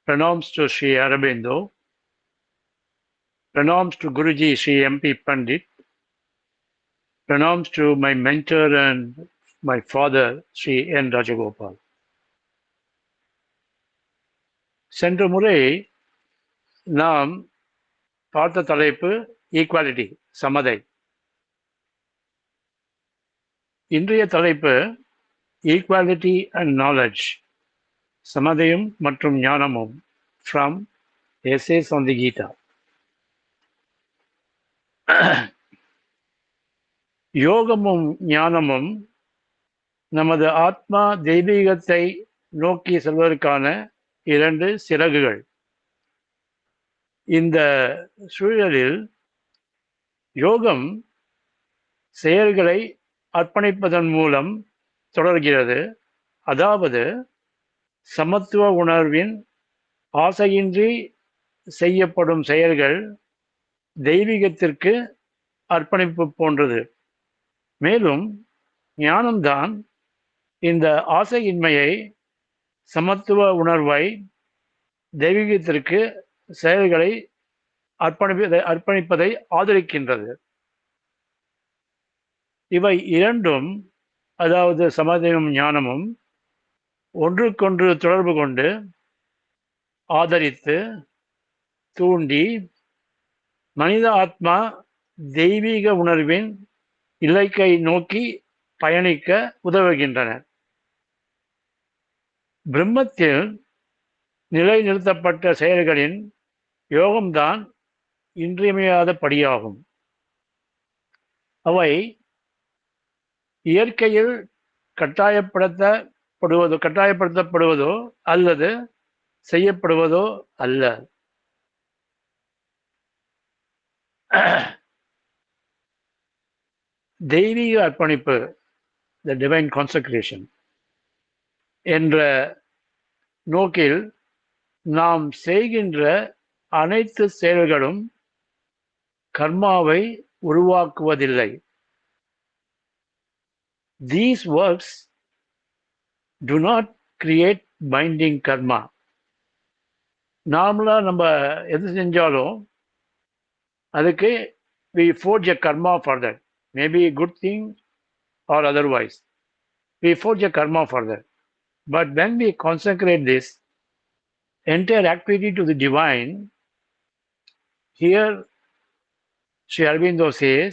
Pranams to Sri Aurobindo, pranams to Guruji Sri M.P. Pandit, pranams to my mentor and my father Sri N. Rajagopal. சென்ற முறை நாம் பார்த்த தலைப்பு equality, சமதை. இன்றைய தலைப்பு ஈக்குவாலிட்டி அண்ட் நாலேஜ், சமதையும் மற்றும் ஞானமும், from SAS on the Gita. யோகமும் ஞானமும் நமது ஆத்மா தெய்வீகத்தை நோக்கி செல்வதற்கான இரண்டு சிறகுகள். இந்த சூழலில் யோகம் செயல்களை அர்ப்பணிப்பதன் மூலம் தொடர்கிறது. அதாவது சமத்துவ உணர்வின் ஆசையின்றி செய்யப்படும் செயல்கள் தெய்வீகத்திற்கு அர்ப்பணிப்பு போன்றது. மேலும் ஞானம்தான் இந்த ஆசையின்மையை, சமத்துவ உணர்வை, தெய்வீகத்திற்கு செயல்களை அர்ப்பணிப்பதை ஆதரிக்கின்றது. இவை இரண்டும், அதாவது சமதையும் ஞானமும், ஒன்றுக்கொன்று தொடர்பு கொண்டு ஆதரித்து தூண்டி மனித ஆத்மா தெய்வீக உணர்வின் இலக்கை நோக்கி பயணிக்க உதவுகின்றன. பிரம்மத்தில் நிலைநிறுத்தப்பட்ட செயல்களின் யோகம்தான் இன்றியமையாத படியாகும். அவை இயற்கையில் கட்டாயப்படுத்தப்படுவதோ அல்லது செய்யப்படுவதோ அல்ல. தெய்வீக அர்ப்பணிப்பு, த டிவைன் கான்சக்ரேஷன் என்ற நோக்கில் நாம் செய்கின்ற அனைத்து செயல்களும் கர்மாவை உருவாக்குவதில்லை. These works do not create binding karma. நார்மலா நம்ம எது செஞ்சாலும் அதுக்கு we forge a karma for that. Maybe a good thing or otherwise. We forge a karma for that. But when we consecrate this entire activity to the divine, here Sri Aurobindo says,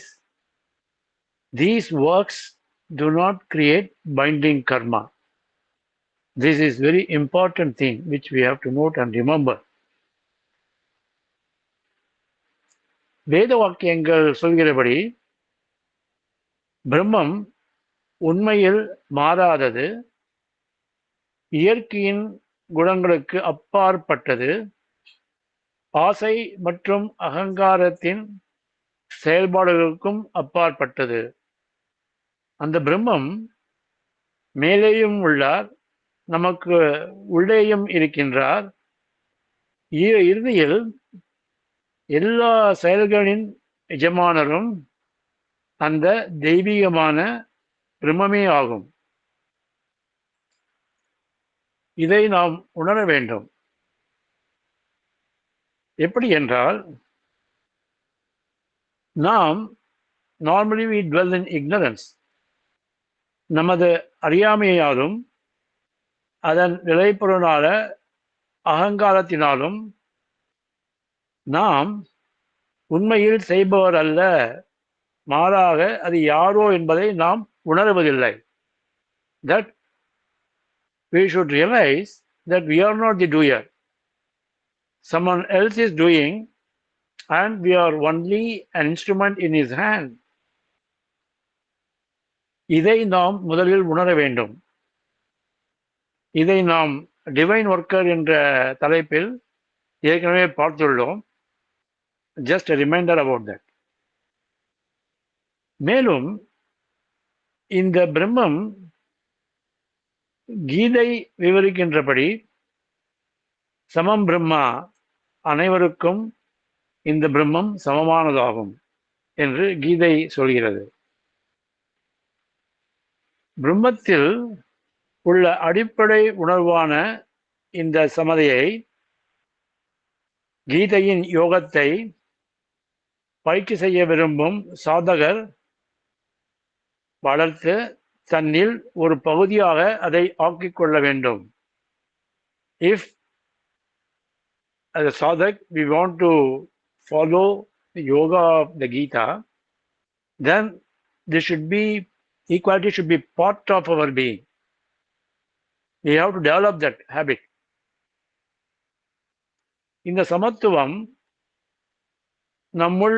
these works do not create binding karma. This is very important thing which we have to note and remember. வேத வாக்கியங்கள் சொல்கிறபடி பிரம்மம் உண்மையில் மாறாதது, இயற்கையின் குணங்களுக்கு அப்பாற்பட்டது, ஆசை மற்றும் அகங்காரத்தின் செயல்பாடுகளுக்கும் அப்பாற்பட்டது. அந்த பிரம்மம் மேலேயும் உள்ளார், நமக்கு உள்ளேயும் இருக்கின்றார். இறுதியில் எல்லா செயல்களின் எஜமானரும் அந்த தெய்வீகமான பிரம்மமே ஆகும். இதை நாம் உணர வேண்டும். எப்படி என்றால், நாம் normally we dwell in ignorance. நமது அறியாமையாலும் அதன் நிலைப்பொருளான அகங்காரத்தினாலும் நாம் உண்மையில் செய்பவர் அல்ல, மாறாக அது யாரோ என்பதை நாம் உணர்வதில்லை. That we should realize that we are not the doer. Someone else is doing and we are only an instrument in his hand. இதை நாம் முதலில் உணர வேண்டும். இதை நாம் டிவைன் ஒர்க்கர் என்ற தலைப்பில் ஏற்கனவே பார்த்துள்ளோம். Just a reminder about that. மேலும் இந்த பிரம்மம் கீதை விவரிக்கின்றபடி சமம் பிரம்மா, அனைவருக்கும் இந்த பிரம்மம் சமமானதாகும் என்று கீதை சொல்கிறது. பிரம்மத்தில் உள்ள அடிப்படை உணர்வான இந்த சமதையை கீதையின் யோகத்தை பயிற்சி செய்ய விரும்பும் சாதகர் வளர்த்து தன்னில் ஒரு பகுதியாக அதை ஆக்கிக் கொள்ள வேண்டும். If as a sadhak we want to follow the yoga of the Gita, then this should be equality should be part of our being. We have to develop that habit. இந்த சமத்துவம் நம்முள்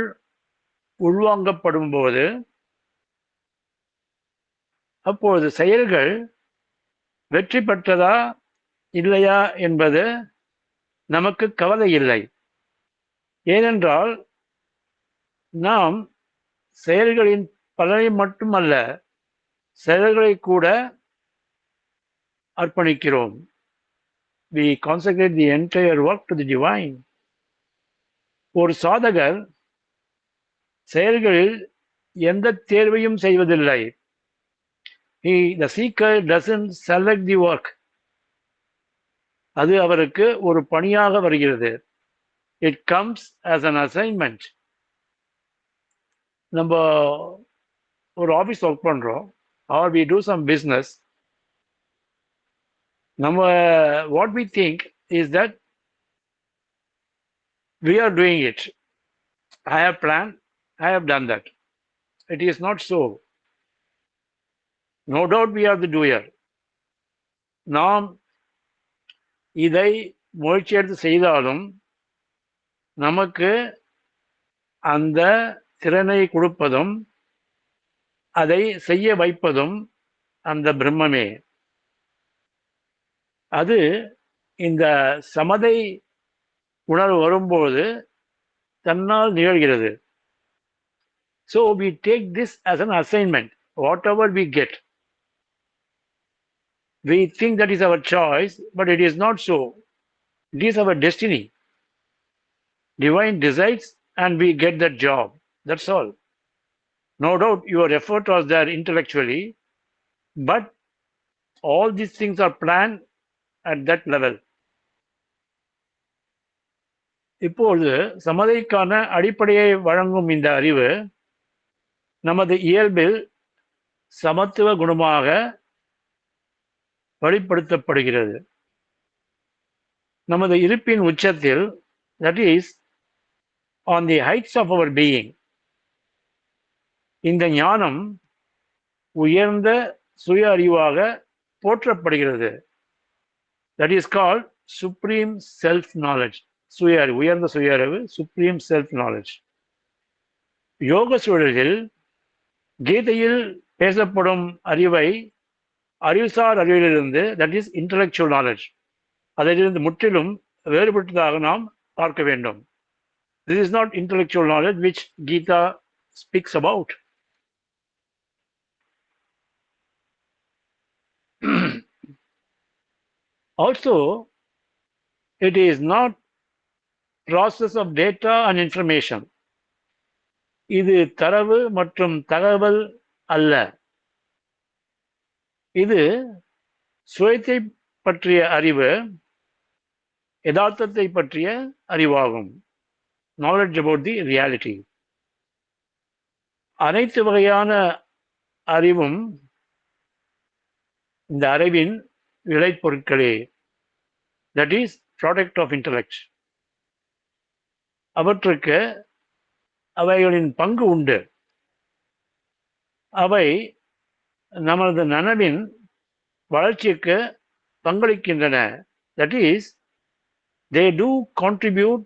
உள்வாங்கப்படும் போது அப்போது செயல்கள் வெற்றி பெற்றதா இல்லையா என்பது நமக்கு கவலை இல்லை. ஏனென்றால் நாம் செயல்களின் பலனை மட்டுமல்ல, செயல்களை கூட அர்ப்பணிக்கிறோம். We consecrate the entire work to the divine. ஒரு சாதகர் செயல்களில் எந்த தேர்வையும் செய்வதில்லை. The seeker doesn't select the work. அது அவருக்கு ஒரு பணியாக வருகிறது. It comes as an assignment. நம்ம ஒரு ஆஃபீஸ் ஒர்க் பண்றோம், or we do some business. நம்ம what we think is that we are doing it. I have planned, I have done that. It is not so. No doubt we are the doer. நாம் இதை முயற்சி எடுத்து செய்தாலும் நமக்கு அந்த திறனை கொடுப்பதும் அதை செய்ய வைப்பதும் அந்த பிரம்மமே. அது இந்த சமதை உணர்வு வரும்போது தன்னால் நிகழ்கிறது. So we take this as an assignment. Whatever we get, we think that is our choice, but it is not so. It is our destiny. Divine decides and we get that job. That's all. No doubt your effort was there intellectually, but all these things are planned at that level. இப்பொழுது சமதைக்கான அடிப்படையை வழங்கும் இந்த அறிவு நமது இயல்பில் சமத்துவ குணமாக வெளிப்படுத்தப்படுகிறது. நமது இருப்பின் உச்சத்தில், that is on the heights of our being, இந்த ஞானம் உயர்ந்த சுய அறிவாக போற்றப்படுகிறது. That is called supreme self knowledge. சுய அறிவு, உயர்ந்த சுய அறிவு, supreme self knowledge. யோக சூழலில் கீதையில் பேசப்படும் அறிவை அறிவுசார் அறிவிலிருந்து, that is intellectual knowledge, அதிலிருந்து முற்றிலும் வேறுபட்டதாக நாம் பார்க்க வேண்டும். This is not intellectual knowledge which Gita speaks about. Also, it is not process of data and information. இது தரவு மற்றும் தகவல் அல்ல. இது சுயத்தை பற்றிய அறிவு, யதார்த்தத்தை பற்றிய அறிவாகும். Knowledge about the reality. அனைத்து வகையான அறிவும் இந்த அறிவின் விளைபொருட்களே. That is product of intellect. அவற்றுக்கு அவைகளின் பங்கு உண்டு. அவை நமது நனவின் வளர்ச்சிக்கு பங்களிக்கின்றன. That is, they do contribute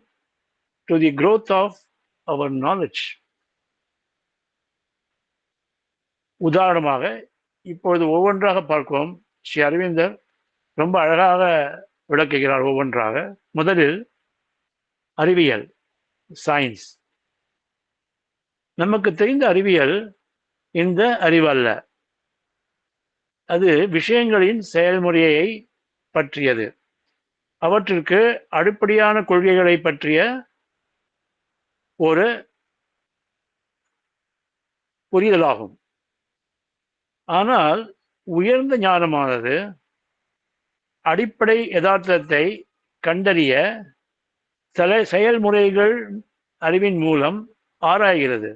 to the growth of our knowledge. உதாரணமாக இப்பொழுது ஒவ்வொன்றாக பார்ப்போம். ஸ்ரீ அரவிந்தர் ரொம்ப அழகாக விளக்குகிறார் ஒவ்வொன்றாக. முதலில் அறிவியல், சயின்ஸ். நமக்கு தெரிந்த அறிவியல் இந்த அறிவு அல்ல. அது விஷயங்களின் செயல்முறையை பற்றியது. அவற்றிற்கு அடிப்படையான கொள்கைகளை பற்றிய ஒரு புரிதலாகும். ஆனால் உயர்ந்த ஞானமானது அடிப்படை யதார்த்தத்தை கண்டறிய செயல்முறைகள் அறிவின் மூலம் ஆராய்கிறது.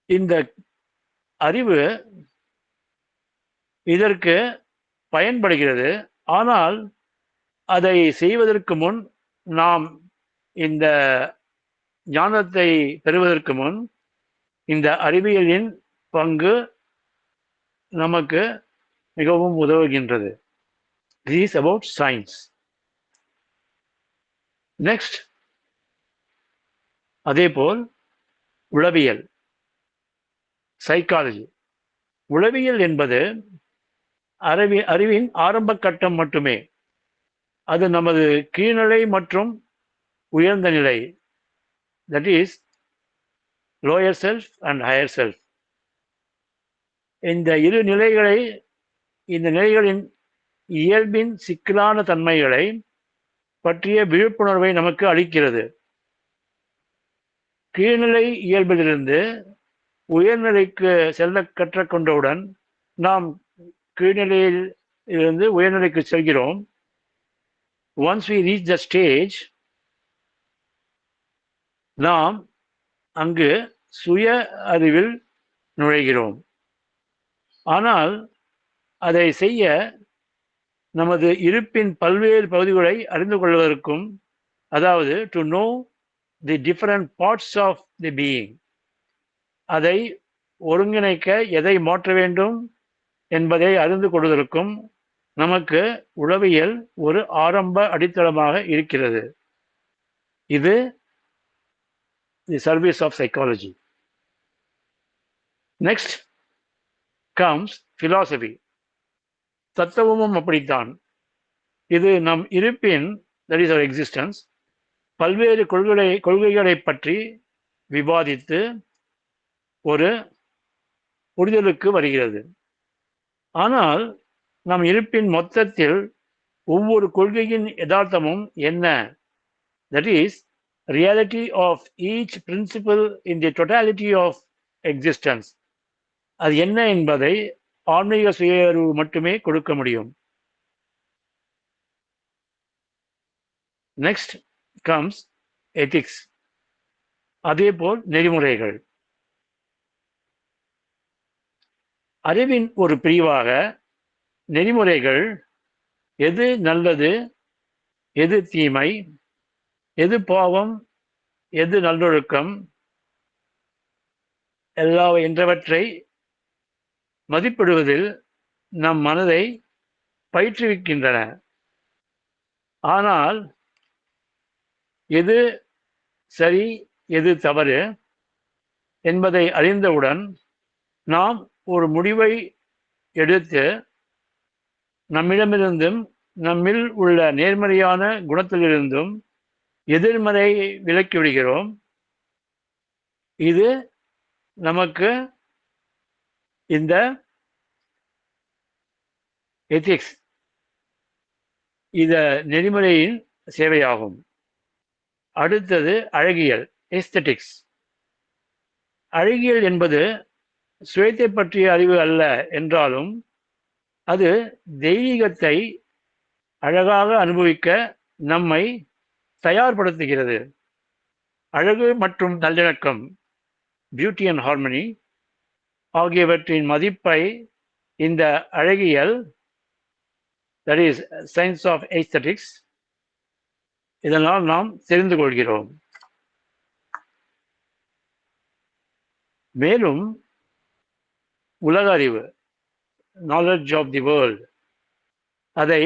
இந்த அறிவு இதற்கு பயன்படுகிறது. ஆனால் அதை செய்வதற்கு முன், நாம் இந்த ஞானத்தை பெறுவதற்கு முன், இந்த அறிவியலின் பங்கு நமக்கு மிகவும் உதவுகின்றது. This is about science. Next, அதேபோல் உளவியல், சைக்காலஜி. உளவியல் என்பது அறிவின் ஆரம்ப கட்டம் மட்டுமே. அது நமது கீழ்நிலை மற்றும் உயர்ந்த நிலை, that is lower self and higher self. இந்த இரு நிலைகளை, இந்த நிலைகளின் இயல்பின் சிக்கலான தன்மைகளை பற்றிய விழிப்புணர்வை நமக்கு அளிக்கிறது. கீழ்நிலை இயல்பிலிருந்து உயர்நிலைக்கு செல்ல கற்றுக்கொண்டவுடன் நாம் கீழ்நிலையில் இருந்து உயர்நிலைக்கு செல்கிறோம். Once we reach the stage, நாம் அங்கு சுய அறிவில் நுழைகிறோம். ஆனால் அதை செய்ய நமது இருப்பின் பல்வேறு பகுதிகளை அறிந்து கொள்வதற்கும், அதாவது to know the different parts of the being, அதை ஒருங்கிணைக்க எதை மாற்ற வேண்டும் என்பதை அறிந்து கொள்வதற்கும் நமக்கு உளவியல் ஒரு ஆரம்ப அடித்தளமாக இருக்கிறது. இது the service of psychology. Next comes philosophy. தத்துவமும் அப்படித்தான். இது நம் இருப்பின், that is our existence, பல்வேறு கொள்கைகளை பற்றி விவாதித்து ஒரு புரிதலுக்கு வருகிறது. ஆனால் நம் இருப்பின் மொத்தத்தில் ஒவ்வொரு கொள்கையின் யதார்த்தமும் என்ன, that is reality of each principle in the totality of existence, அது என்ன என்பதை ஆன்மீக சுயறிவு மட்டுமே கொடுக்க முடியும். Next comes ethics. அதேபோல் நெறிமுறைகள். அறிவின் ஒரு பிரிவாக நெறிமுறைகள் எது நல்லது, எது தீமை, எது பாவம், எது நல்லொழுக்கம் என்றவற்றை மதிப்பிடுவதில் நம் மனதை பயிற்றுவிக்கின்றன. ஆனால் எது சரி, எது தவறு என்பதை அறிந்தவுடன் நாம் ஒரு முடிவை எடுத்து நம்மிடமிருந்தும் நம்மில் உள்ள நேர்மறையான குணத்திலிருந்தும் எதிர்மறை விலக்கிவிடுகிறோம். இது நமக்கு இந்த எத்திக்ஸ், இந்த நெறிமுறையின் சேவையாகும். அடுத்தது அழகியல், எஸ்தெட்டிக்ஸ். அழகியல் என்பது சுயத்தை பற்றிய அறிவு அல்ல என்றாலும் அது தெய்வீகத்தை அழகாக அனுபவிக்க நம்மை தயார்படுத்துகிறது. அழகு மற்றும் நல்லிணக்கம், பியூட்டி அண்ட் ஹார்மனி ஆகியவற்றின் மதிப்பை இந்த அழகியல், that is science of aesthetics, இதனால் நாம் தெரிந்து கொள்கிறோம். மேலும் உலக அறிவு, knowledge of the world, அதை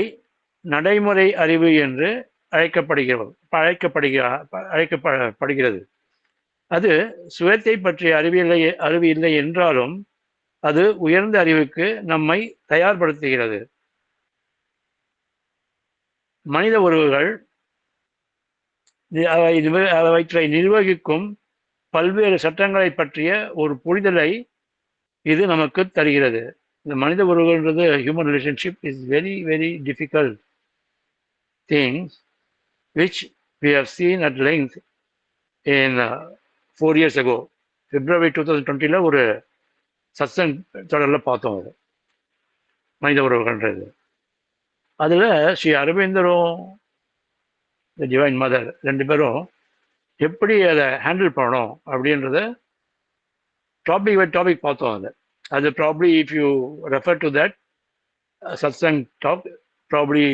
நடைமுறை அறிவு என்று அழைக்கப்படுகிறது. அது சுயத்தை பற்றிய அறிவு இல்லை என்றாலும் அது உயர்ந்த அறிவுக்கு நம்மை தயார்படுத்துகிறது. மனித உறவுகள் அவற்றை நிர்வகிக்கும் பல்வேறு சட்டங்களை பற்றிய ஒரு புரிதலை இது நமக்கு தருகிறது. இந்த மனித உறவுகள்ன்றது, human relationship is very very difficult things which we have seen at length in 4 years ago. February 2020 ஒரு சத்சங் தொடரில் பார்த்தோம். அது மனித உறவுகள்ன்றது. அதில் ஸ்ரீ அரவிந்தரும் த டிவைன் மதர், ரெண்டு பேரும் எப்படி அதை ஹேண்டில் பண்ணணும் அப்படின்றத டாபிக் பை டாபிக் பார்த்தோம். அது probably if you refer to that satsang talk, probably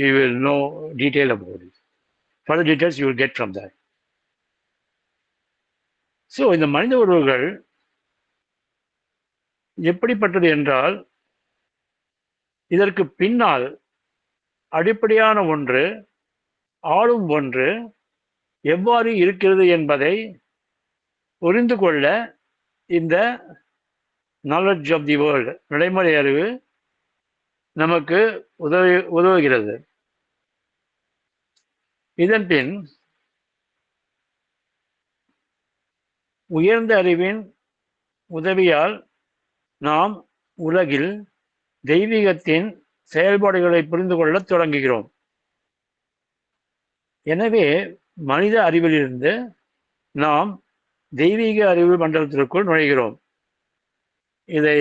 you will know detail about it. Further details you will get from that. So இந்த மனித உறவுகள் எப்படிப்பட்டது என்றால், இதற்கு பின்னால் அடிப்படையான ஒன்று, ஆளும் ஒன்று எவ்வாறு இருக்கிறது என்பதை புரிந்து கொள்ள இந்த நாலெட்ஜ் ஆஃப் தி வேர்ல்டு, நடைமுறை அறிவு நமக்கு உதவுகிறது. இதன் பின் உயர்ந்த அறிவின் உதவியால் நாம் உலகில் தெய்வீகத்தின் செயல்பாடுகளை புரிந்து கொள்ளத் தொடங்குகிறோம். எனவே மனித அறிவிலிருந்து நாம் தெய்வீக அறிவு மண்டலத்திற்குள் நுழைகிறோம். இதை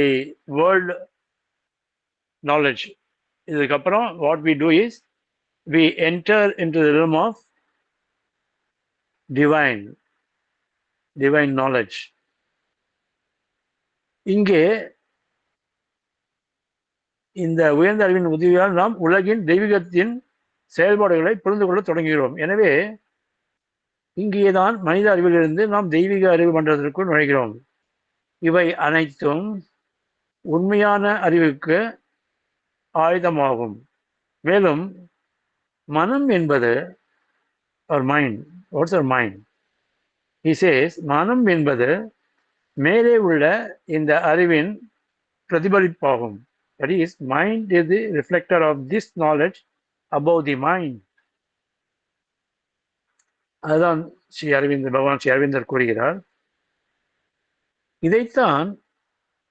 வேர்ல்டு நாலேஜ். இதுக்கப்புறம் what we do is we enter into the realm of divine knowledge. இங்கே இந்த உயர்ந்த அறிவின் உதவியால் நாம் உலகின் தெய்வீகத்தின் செயல்பாடுகளை புரிந்து கொள்ள தொடங்குகிறோம். எனவே இங்கேதான் மனித அறிவிலிருந்து நாம் தெய்வீக அறிவு மன்றத்திற்குள் நுழைகிறோம். இவை அனைத்தும் உண்மையான அறிவுக்கு ஆயுதமாகும். மேலும் மனம் என்பது mind. What's our mind? He says, மனம் என்பது மேலே உள்ள இந்த அறிவின் பிரதிபலிப்பாகும். That is, mind is the reflector of this knowledge above the mind. அதுதான் பகவான் ஸ்ரீ அரவிந்தர் கூறுகிறார். இதைத்தான்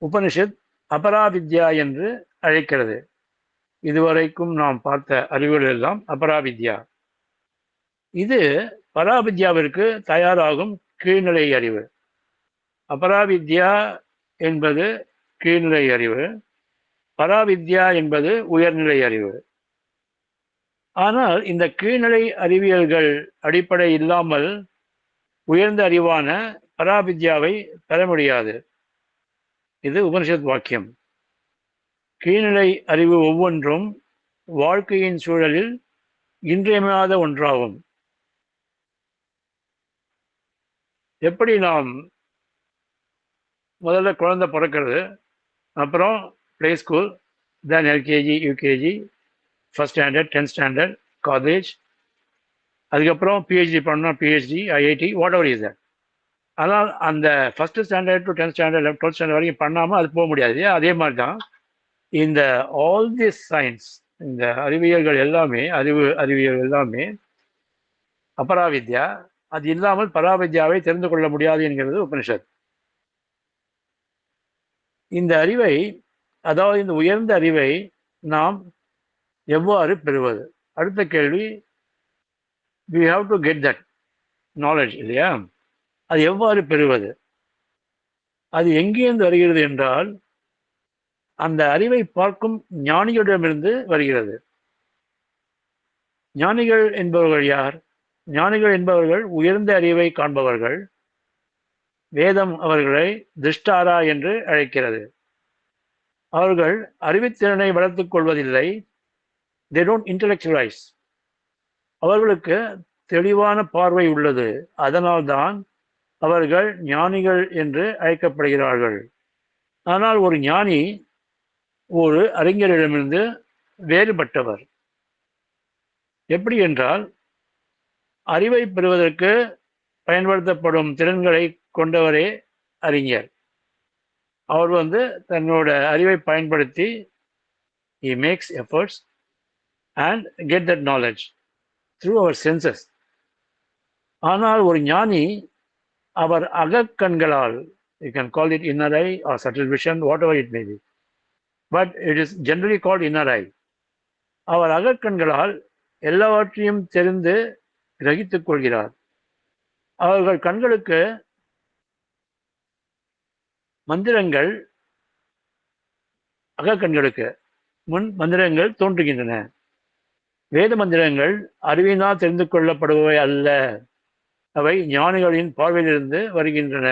உபனிஷத் அபராவித்யா என்று அழைக்கிறது. இதுவரைக்கும் நாம் பார்த்த அறிவுகள் எல்லாம் அபராவித்யா. இது பராவித்யாவிற்கு தயாராகும் கீழ்நிலை அறிவு. அபராவித்யா என்பது கீழ்நிலை அறிவு, பராவித்யா என்பது உயர்நிலை அறிவு. ஆனால் இந்த கீழ்நிலை அறிவியல்கள் அடிப்படை இல்லாமல் உயர்ந்த அறிவான பராவித்யாவை பெற முடியாது. இது உபனிஷத் வாக்கியம். கீழ்நிலை அறிவு ஒவ்வொன்றும் வாழ்க்கையின் சூழலில் இன்றியமையாத ஒன்றாகும். எப்படி நாம் முதல்ல குழந்தை பிறக்கிறது, அப்புறம் play school, then LKG, UKG, first standard, 10th standard, college, அதுக்கப்புறம் பிஹெச்டி பண்ணோம், PhD, IIT, whatever is that. ஆனால் அந்த first standard to 10th standard, 12th standard வரைக்கும் பண்ணாமல் அது போக முடியாது. அதே மாதிரி தான் இந்த ஆல் திஸ் சயின்ஸ், இந்த அறிவியல்கள் எல்லாமே, அறிவியல் எல்லாமே அபராவித்யா. அது இல்லாமல் பராவித்யாவை தெரிந்து கொள்ள முடியாது என்கிறது உபனிஷத். இந்த அறிவை, அதாவது இந்த உயர்ந்த அறிவை நாம் எவ்வாறு பெறுவது? அடுத்த கேள்வி, we have to get that knowledge, இல்லையா? அது எவ்வாறு பெறுவது? அது எங்கேருந்து வருகிறது என்றால், அந்த அறிவை பார்க்கும் ஞானிகளிடமிருந்து வருகிறது. ஞானிகள் என்பவர்கள் யார்? ஞானிகள் என்பவர்கள் உயர்ந்த அறிவை காண்பவர்கள். வேதம் அவர்களை திருஷ்டாரா என்று அழைக்கிறது. அவர்கள் அறிவுத்திறனை வளர்த்துக் கொள்வதில்லை. they don't intellectualize. அவர்களுக்கு தெளிவான பார்வை உள்ளது. அதனால்தான் அவர்கள் ஞானிகள் என்று அழைக்கப்படுகிறார்கள். ஆனால் ஒரு ஞானி ஒரு அறிஞரிடமிருந்து வேறுபட்டவர். எப்படி என்றால், அறிவை பெறுவதற்கு பயன்படுத்தப்படும் திறன்களை கொண்டவரே அறிஞர். அவர் தன்னோட அறிவை பயன்படுத்தி he makes efforts and get that knowledge through our senses. ஆனால் ஒரு ஞானி அவர் அகக்கண்களால், you can call it inner eye or subtle vision, whatever it may be, but it is generally called inner eye. அவர் அகக்கண்களால் எல்லாவற்றையும் தெரிந்து கிரகித்துக் கொள்கிறார். அவர்கள் கண்களுக்கு மந்திரங்கள், அகக்கண்களுக்கு முன் மந்திரங்கள் தோன்றுகின்றன. வேத மந்திரங்கள் அறிவினால் தெரிந்து கொள்ளப்படுபவை அல்ல, அவை ஞானிகளின் பார்வையிலிருந்து வருகின்றன.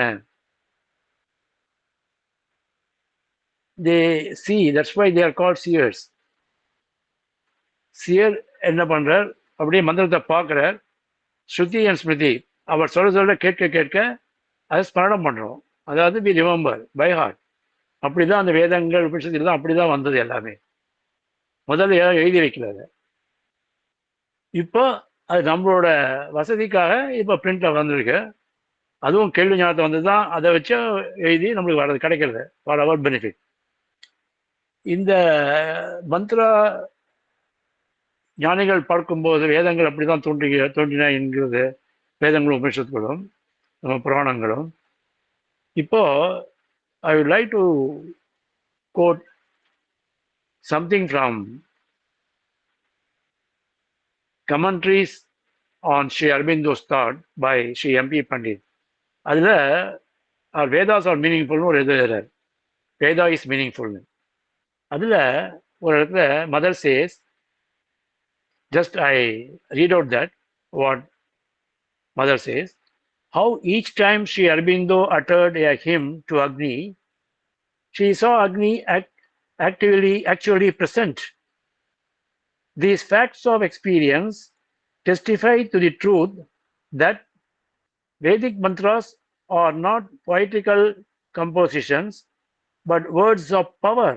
They see, that's why they are called seers. Seer என்ன பண்றார், அப்படியே மந்திரத்தை பார்க்கிறார், ஸ்ருதி அண்ட் ஸ்மிருதி அவர் சொல்ல கேட்க கேட்க அதை ஸ்மரணம் பண்றோம். அதாவது வி ரிமெம்பர் பை ஹார்ட். அப்படிதான் அந்த வேதங்கள் உபனிஷத்தில் தான் அப்படிதான் வந்தது எல்லாமே. முதல்ல எழுதி வைக்கல. இப்போ அது நம்மளோட வசதிக்காக இப்போ பிரிண்ட்ல வந்திருக்கு. அதுவும் கேள்வி ஞானத்தை வந்து தான் அதை வச்சு எழுதி நம்மளுக்கு வர்றது கிடைக்கிறது ஃபார் அவர் பெனிஃபிட். இந்த மந்த்ரா ஞானிகள் பார்க்கும்போது வேதங்கள் அப்படிதான் தோன்றின என்கிறது வேதங்களும் உபனிஷத்துகளும் நம்ம புராணங்களும். இப்போ I would like to quote something from commentaries on Sri Aurobindo's thought by Sri M.P. Pandit. அதில் our Vedas are meaningful ஒரு எழுதுகிறார். Veda is meaningful. அதில் ஒரு இடத்துல mother says, just I read out that what mother says, how each time Sri Aurobindo uttered a hymn to Agni, she saw Agni actually present. These facts of experience testify to the truth that Vedic mantras are not poetical compositions, but words of power.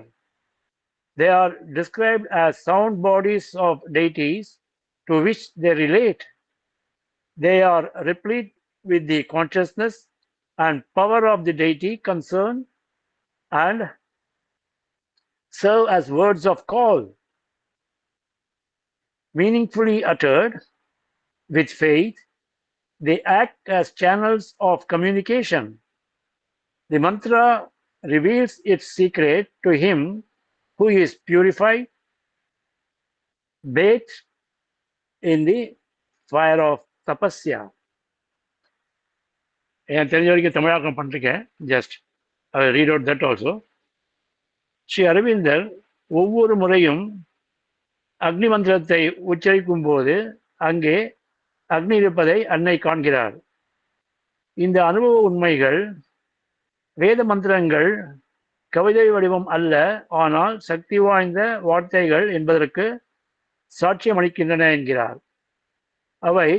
They are described as sound bodies of deities to which they relate. They are replete with the consciousness and power of the deity concerned and serve as words of call. Meaningfully uttered with faith, they act as channels of communication. The mantra reveals its secret to him who is purified, bathed in the fire of tapasya. என் தெரிஞ்ச வரைக்கும் தமிழாக்கம் பண்ணிருக்கேன். Just I read out that also. Shri Aravindar ஒவ்வொரு முறையும் அக்னி மந்திரத்தை உச்சரிக்கும் போது அங்கே அக்னி இருப்பதை அன்னை காண்கிறார். இந்த அனுபவ உண்மைகள் வேத மந்திரங்கள் கவிதை வடிவம் அல்ல, ஆனால் சக்தி வாய்ந்த வார்த்தைகள் என்பதற்கு சாட்சியம் அளிக்கின்றன என்கிறார். அவை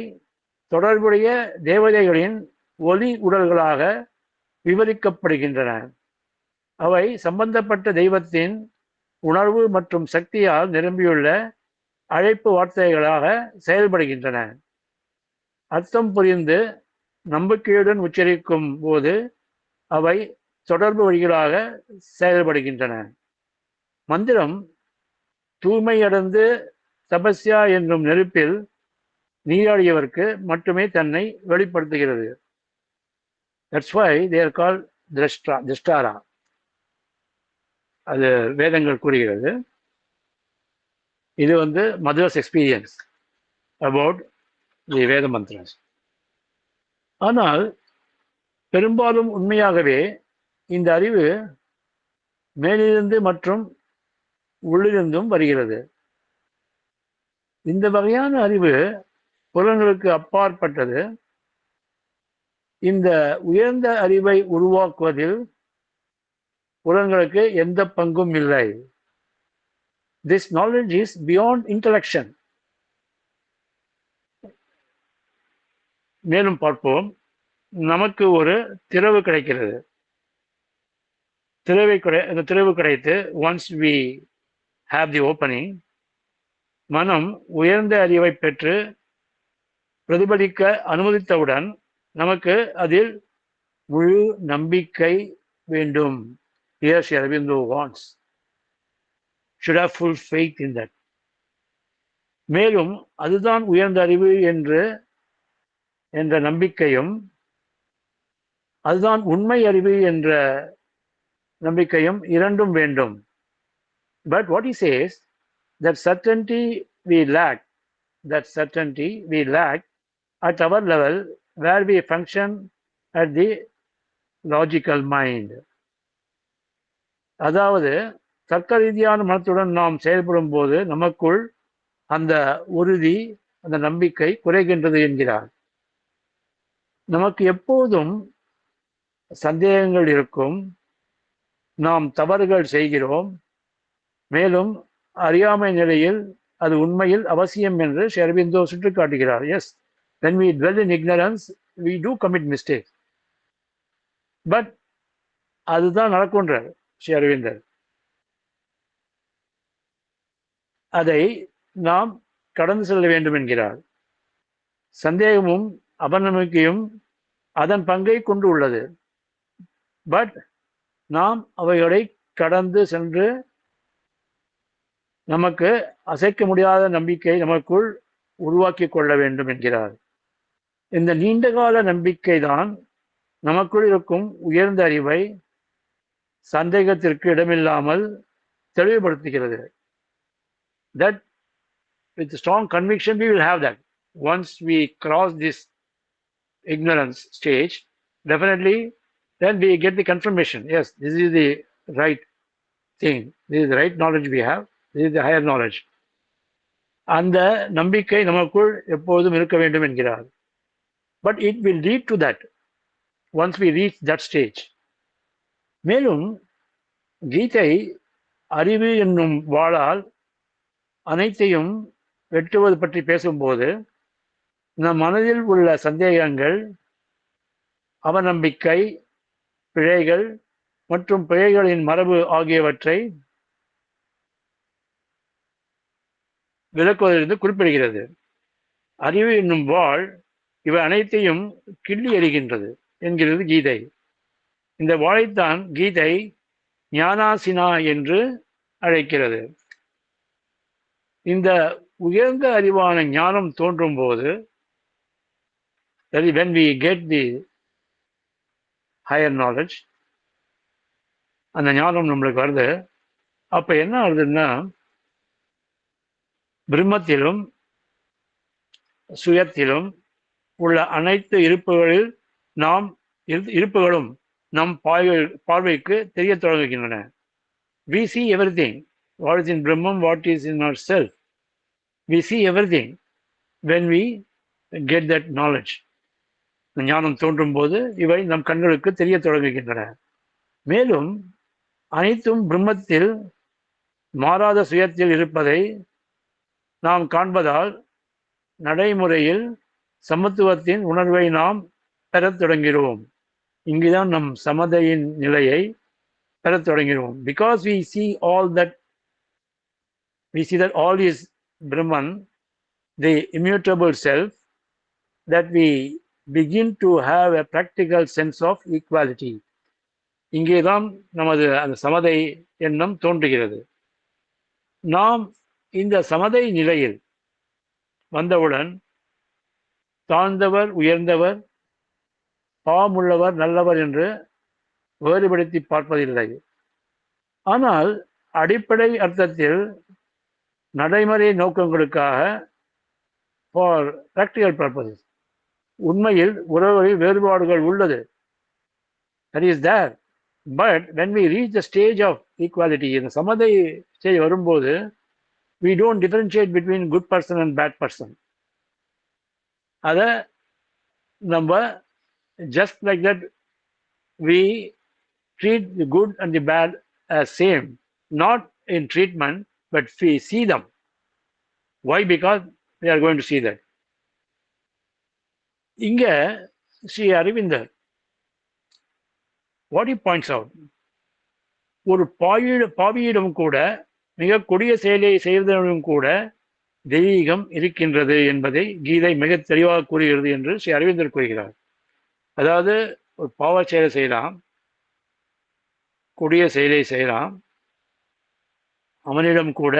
தொடர்புடைய தேவதைகளின் ஒலி உடல்களாக விவரிக்கப்படுகின்றன. அவை சம்பந்தப்பட்ட தெய்வத்தின் உணர்வு மற்றும் சக்தியால் நிரம்பியுள்ள அழைப்பு வார்த்தைகளாக செயல்படுகின்றன. அர்த்தம் புரிந்து நம்பிக்கையுடன் உச்சரிக்கும் போது அவை தொடர்பு வழிகளாக செயல்படுகின்றன. மந்திரம் தூய்மையடைந்து தபஸ்யா என்னும் நெருப்பில் நீராடியவருக்கு மட்டுமே தன்னை வெளிப்படுத்துகிறது. That's why they are called Drishtara. அது வேதங்கள் கூறுகிறது. இது மதர்ஸ் எக்ஸ்பீரியன்ஸ் அபவுட் தி வேத மந்திரஸ். ஆனால் பெரும்பாலும் உண்மையாகவே இந்த அறிவு மேலிருந்து மற்றும் உள்ளிருந்தும் வருகிறது. இந்த வகையான அறிவு புலன்களுக்கு அப்பாற்பட்டது. இந்த உயர்ந்த அறிவை உருவாக்குவதில் புலன்களுக்கு எந்த பங்கும் இல்லை. This knowledge is beyond intellection. மேலும் பார்ப்போம். நமக்கு ஒரு திறவு கிடைக்கிறது. திறவு கிடைத்து once we have the opening, மனம் உயர்ந்த அறிவை பெற்று பிரதிபலிக்க அனுமதித்தவுடன் நமக்கு அதில் முழு நம்பிக்கை வேண்டும். Here Sri Aurobindo wants. Should have full faith in that. மேலும் அதுதான் உயர்ந்த அறிவு என்ற நம்பிக்கையும், அதுதான் உண்மை அறிவு என்ற நம்பிக்கையும் இரண்டும் வேண்டும். But what he says, that certainty we lack at our level where we function at the logical mind. அதாவது தர்க்க ரீதியான மனத்துடன் நாம் செயல்படும் போது நமக்குள் அந்த உறுதி, அந்த நம்பிக்கை குறைகின்றது என்கிறார். நமக்கு எப்போதும் சந்தேகங்கள் இருக்கும், நாம் தவறுகள் செய்கிறோம், மேலும் அறியாமை நிலையில் அது உண்மையில் அவசியம் என்று ஸ்ரீ அரவிந்தோ சுட்டிக்காட்டுகிறார். Yes, when we dwell in ignorance we do commit mistakes, but அதுதான் நடக்கும்ன்றார் ஸ்ரீ அரவிந்தர். அதை நாம் கடந்து செல்ல வேண்டும் என்கிறார். சந்தேகமும் அபநம்பிக்கையும் அதன் பங்கை கொண்டு உள்ளது. பட் நாம் அவைகளை கடந்து சென்று நமக்கு அசைக்க முடியாத நம்பிக்கை நமக்குள் உருவாக்கி கொள்ள வேண்டும் என்கிறார். இந்த நீண்டகால நம்பிக்கை தான் நமக்குள் இருக்கும் உயர்ந்த அறிவை சந்தேகத்திற்கு இடமில்லாமல் தெளிவுபடுத்துகிறது. That with strong conviction we will have that. Once we cross this ignorance stage, definitely then we get the confirmation. Yes, this is the right thing. This is the right knowledge we have. This is the higher knowledge. அந்த நம்பிக்கை நமக்குள் எப்போதும் இருக்க வேண்டும் என்கிறார். But it will lead to that once we reach that stage. மேலும் கீதை அறிவு என்னும் வாளால் அனைத்தையும் வெட்டுவது பற்றி பேசும்போது நம் மனதில் உள்ள சந்தேகங்கள், அவநம்பிக்கை, பிழைகள் மற்றும் பிழைகளின் மரபு ஆகியவற்றை விளக்குவதிலிருந்து குறிப்பிடுகிறது. அறிவு என்னும் வாள் இவை அனைத்தையும் கிள்ளி எறிகின்றது என்கிறது கீதை. இந்த வாளைத்தான் கீதை ஞானாசினா என்று அழைக்கிறது. இந்த உயர்ந்த அறிவான ஞானம் தோன்றும் போது, when we get the higher knowledge, அந்த ஞானம் நம்மளுக்கு வருது. அப்ப என்ன ஆகுதுன்னா, பிரம்மத்திலும் சுயத்திலும் உள்ள அனைத்து இருப்புகளும் நம் பார்வைக்கு தெரிய தொடங்குகின்றன. We see everything. What is in Brahman, what is in ourself. We see everything when we get that knowledge. ஞானம் தோன்றும் போது இவை நம் கண்களுக்கு தெரிய தொடங்குகின்றன. மேலும் அனைத்தும் பிரம்மத்தில் மாறாத சுயத்தில் இருப்பதை நாம் காண்பதால் நடைமுறையில் சமத்துவத்தின் உணர்வை நாம் பெறத் தொடங்கிறோம். இங்குதான் நம் சமதையின் நிலையை பெறத் தொடங்கிறோம். Because we see that all is Brahman, the immutable self, that we begin to have a practical sense of equality. இங்கேதான் நமது அந்த சமதை எண்ணம் தோன்றுகிறது. நாம் இந்த சமதை நிலையில் வந்தவுடன் தாழ்ந்தவர், உயர்ந்தவர், பாவமுள்ளவர், நல்லவர் என்று வேறுபடுத்தி பார்ப்பதில்லை. ஆனால் அடிப்படை அர்த்தத்தில் நடைமுறை நோக்கங்களுக்காக, ஃபார் ப்ராக்டிக்கல் பர்பஸ், உண்மையில் உறவுகளில் வேறுபாடுகள் உள்ளது. That is there. But when we reach the stage of equality, இந்த சமதை ஸ்டேஜ் வரும்போது, we don't differentiate between good person and bad person. அதை நம்ம just like that we treat the good and the bad as same, not in treatment, but we see them. Why? Because we are going to see that. இங்க ஸ்ரீ அரவிந்தர் what he points out, ஒரு பாவியிடம் கூட, மிக கொடிய செயலை செய்வதனும் கூட தெய்வீகம் இருக்கின்றது என்பதை கீதை மிக தெளிவாக கூறுகிறது என்று ஸ்ரீ அரவிந்தர் கூறுகிறார். அதாவது ஒரு பாவ செயலை செய்யலாம், கொடிய செயலை செய்யலாம், அவனிடம் கூட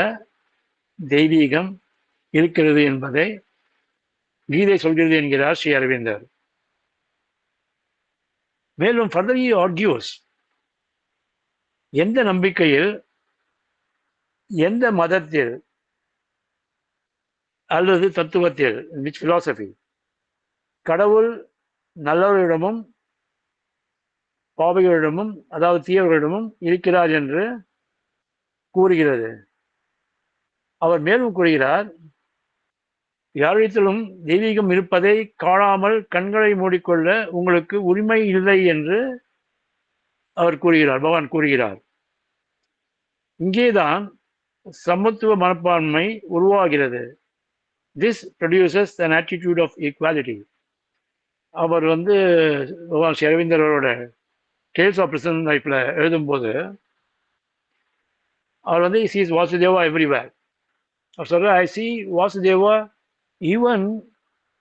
தெய்வீகம் இருக்கிறது என்பதை கீதை சொல்கிறது என்கிறார் ஸ்ரீ அரவிந்தர். மேலும் further he argues, எந்த நம்பிக்கையில், எந்த மதத்தில் அல்லது தத்துவத்தில், which philosophy, கடவுள் நல்லவர்களிடமும் பாவிகளிடமும், அதாவது தீயவர்களிடமும் இருக்கிறார் என்று கூறுகிறது. அவர் மேலும் கூறுகிறார், யாரிடத்திலும் தெய்வீகம் இருப்பதை காணாமல் கண்களை மூடிக்கொள்ள உங்களுக்கு உரிமை இல்லை என்று அவர் கூறுகிறார், பகவான் கூறுகிறார். இங்கேதான் சமத்துவ மனப்பான்மை உருவாகிறது. This produces an attitude of equality. அவர் பகவான் ஸ்ரீ அரவிந்தரோட டேல்ஸ் ஆஃப் பிரசன்ட் லைஃப்ல எழுதும்போது அவர் சீஸ் வாசுதேவா எவ்ரிவேர். அவர் சொல்ற, I see Vasudeva even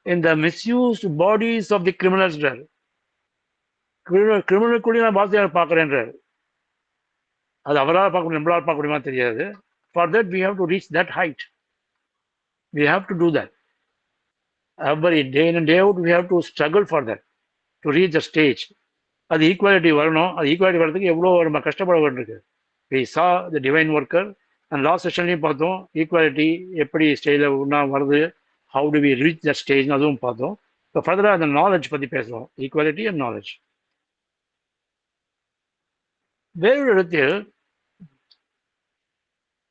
in the misused bodies of the criminals. Criminal கூட நான் வாசுதேவரை பார்க்குறேன்றார். அது அவரால் பார்க்க முடியும், நம்மளால் பார்க்க முடியுமா தெரியாது. For that we have to reach that height. We have to do that. Every day in day out we have to struggle for that, to reach the stage. அது ஈக்குவாலிட்டி வரணும். அது ஈக்குவாலிட்டி வர்றதுக்கு எவ்வளோ நம்ம கஷ்டப்பட வேண்டியிருக்கு. We saw the divine worker. And last செஷன்லையும் பார்த்தோம் ஈக்குவாலிட்டி எப்படி ஸ்டேஜில் ஒன்றா வருது, how do we reach the stage, அதுவும் பார்த்தோம். இப்போ ஃபர்தராக அந்த நாலேஜ் பற்றி பேசுகிறோம், ஈக்குவாலிட்டி அண்ட் நாலேஜ். வேறொரு இடத்தில்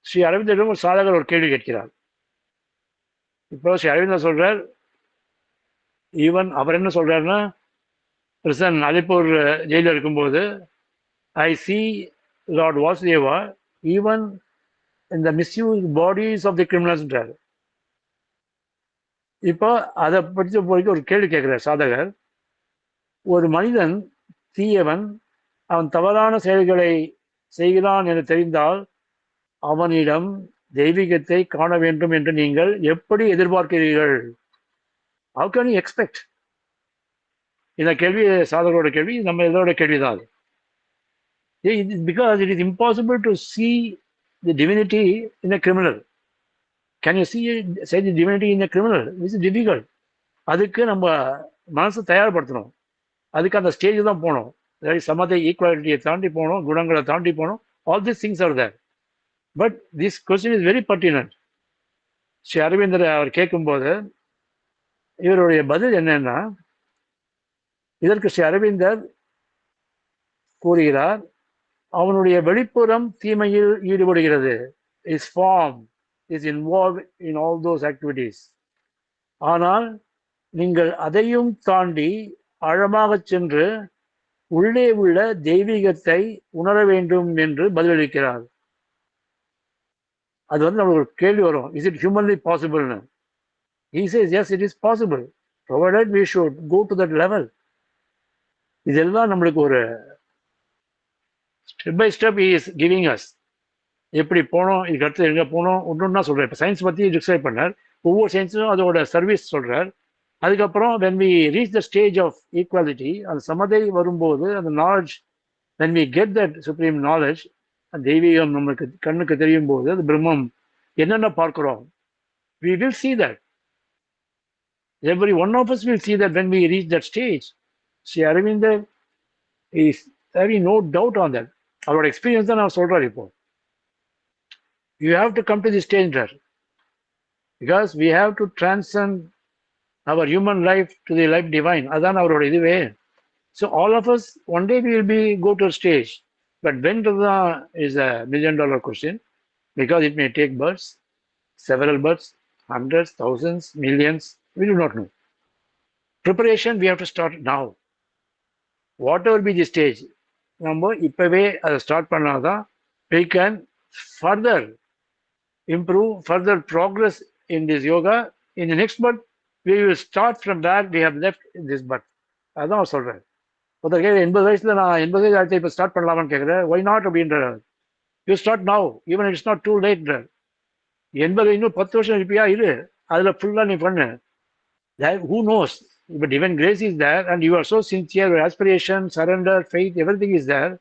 ஸ்ரீ அரவிந்தரிடம் ஒரு சாதகர் ஒரு கேள்வி கேட்கிறார். இப்போ ஸ்ரீ அரவிந்தர் சொல்றார், ஈவன் அவர் என்ன சொல்றாருன்னா, பிரசன் அலிப்பூர் ஜெயிலில் இருக்கும்போது ஐ சி லார்ட் வாசுதேவா ஈவன் இந்த மிஸ்யூஸ் பாடிஸ் ஆஃப் தி கிரிமினல்ஸ்ன்றார். இப்போ அதை பற்றி போய் ஒரு கேள்வி கேட்கிறார் சாதகர். ஒரு மனிதன் தீயவன், அவன் தவறான செயல்களை செய்கிறான் என்று தெரிந்தால் அவனிடம் தெய்வீகத்தை காண வேண்டும் என்று நீங்கள் எப்படி எதிர்பார்க்கிறீர்கள்? How can you expect? இந்த கேள்வி சாதகரோட கேள்வி, நம்ம எல்லோரோட கேள்விதான் அது. Because it is impossible to see the divinity in a criminal. Can you say the divinity in a criminal? This is difficult. அதுக்கு நம்ம மனசை தயார்படுத்தணும். அதுக்கு அந்த ஸ்டேஜ் தான் போகணும். சமத்தை ஈக்குவாலிட்டியை தாண்டி போகணும், குணங்களை தாண்டி போகணும். All this things are there. But this question is very pertinent. Sri Aravindar அவர் கேட்கும்போது இவருடைய பதில் என்னன்னா, இதற்கு ஸ்ரீ அரவிந்தர் கூறுகிறார், அவனுடைய வெளிப்புறம் தீமையில் ஈடுபடுகிறது. His form is involved in all those activities. ஆனால் நீங்கள் அதையும் தாண்டி ஆழமாக சென்று உள்ளே உள்ள தெய்வீகத்தை உணர வேண்டும் என்று பதிலளிக்கிறார். அது நம்மளுக்கு ஒரு கேள்வி வரும், இஸ் இட் ஹியூமன்லி பாசிபிள்னு. He says, yes, it is possible, provided we should go to that level. இதெல்லாம் நம்மளுக்கு ஒரு step by step is giving us. எப்படி போனோம், இதுக்கு அடுத்து எங்கே போனோம் ஒன்றுன்னா சொல்கிறார். இப்போ சயின்ஸ் பற்றி டிஸ்கிரைப் பண்ணார், ஒவ்வொரு சயின்ஸும் அதோட சர்வீஸ் சொல்கிறார். அதுக்கப்புறம் when we reach the stage of equality, அந்த சமதை வரும்போது அந்த knowledge, when we get that supreme knowledge, அந்த தெய்வீகம் நம்மளுக்கு கண்ணுக்கு தெரியும் போது அது பிரம்மம் என்னென்ன பார்க்கிறோம், we will see that. Every one of us will see that when we reach that stage. Sri Aravinda is having no doubt on that. அவரோட எக்ஸ்பீரியன்ஸ் தான் நான் சொல்றாரு. இப்போ you have to come to this stage there, because we have to transcend our human life to the life divine. அதான் அவரோட இதுவே. So all of us one day we will be go to a stage, but when is a $1 million question, because it may take births, several births, hundreds, thousands, millions, we do not know. Preparation we have to start now. Whatever be the stage, நம்ம இப்பவே அதை start பண்ணாதான் we can further improve, further progress in this yoga. In the next birth we will start from where we have left in this birth. அதான் சொல்றேன். ஒருத்தர் கேட்க 80 வயசுல நான் 80 வயசு ஆச்சு இப்போ ஸ்டார்ட் பண்ணலாமான்னு கேட்குறேன். ஒய் நாட் அப்படின்றார். You start now, even it's not too லேட்ன்றார். 80 இன்னும் 10 வருஷம் இருப்பியா, இரு, அதில் ஃபுல்லாக நீ பண்ணு. Who knows? But divine grace is there, and you are so sincere, your aspiration, surrender, faith, everything is there.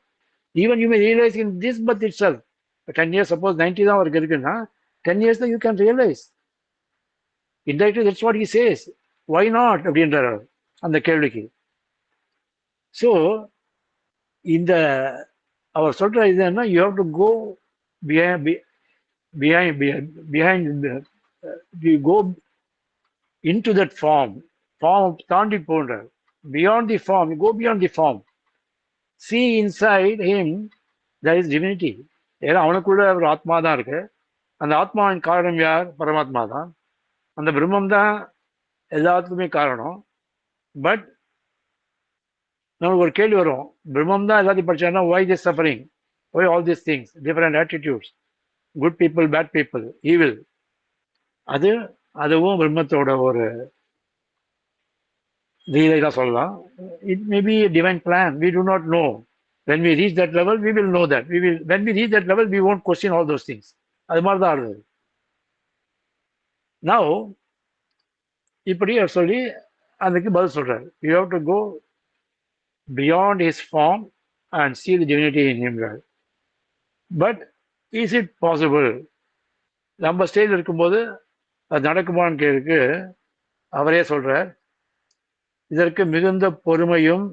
Even you may realize in this birth itself. 10 years, suppose 90 தான் அவருக்கு இருக்குன்னா 10 years தான் you can realize. Indirectly, that's what he says. Why not? அப்படின்றார் அந்த கேள்விக்கு. So இந்த அவர் சொல்ற இது என்ன, you have to go behind you go into that form தாண்டி போன்ற, beyond the form, you go beyond the form, see inside him there is divinity. ஏன்னா அவனுக்குள்ள ஒரு ஆத்மா தான் இருக்கு. அந்த ஆத்மாவின் காரணம் யார்? பரமாத்மா தான். அந்த பிரம்மம் தான் எல்லாத்துக்குமே காரணம். பட் நமக்கு ஒரு கேள்வி வரும், பிரம்மம் தான் எல்லாத்தையும் படிச்சாங்கன்னா why this suffering, why all these things, different attitudes, good people, bad people, evil. அதுவும் பிரம்மத்தோட ஒரு லீலை தான் சொல்லலாம். It may be a divine plan, we do not know. When we reach that level, we will know that. When we reach that level, we won't question all those things. அது மாதிரி தான் ஆகுது. Now, இப்படி அவர் சொல்லி அதுக்கு பதில் சொல்றாரு. You have to go beyond his form and see the divinity in him. But is it possible? நம்ம ஸ்டேஜ் இருக்கும்போது அது நடக்குமான்னு கேட்கு அவரே சொல்றார், இதற்கு மிகுந்த பொறுமையும்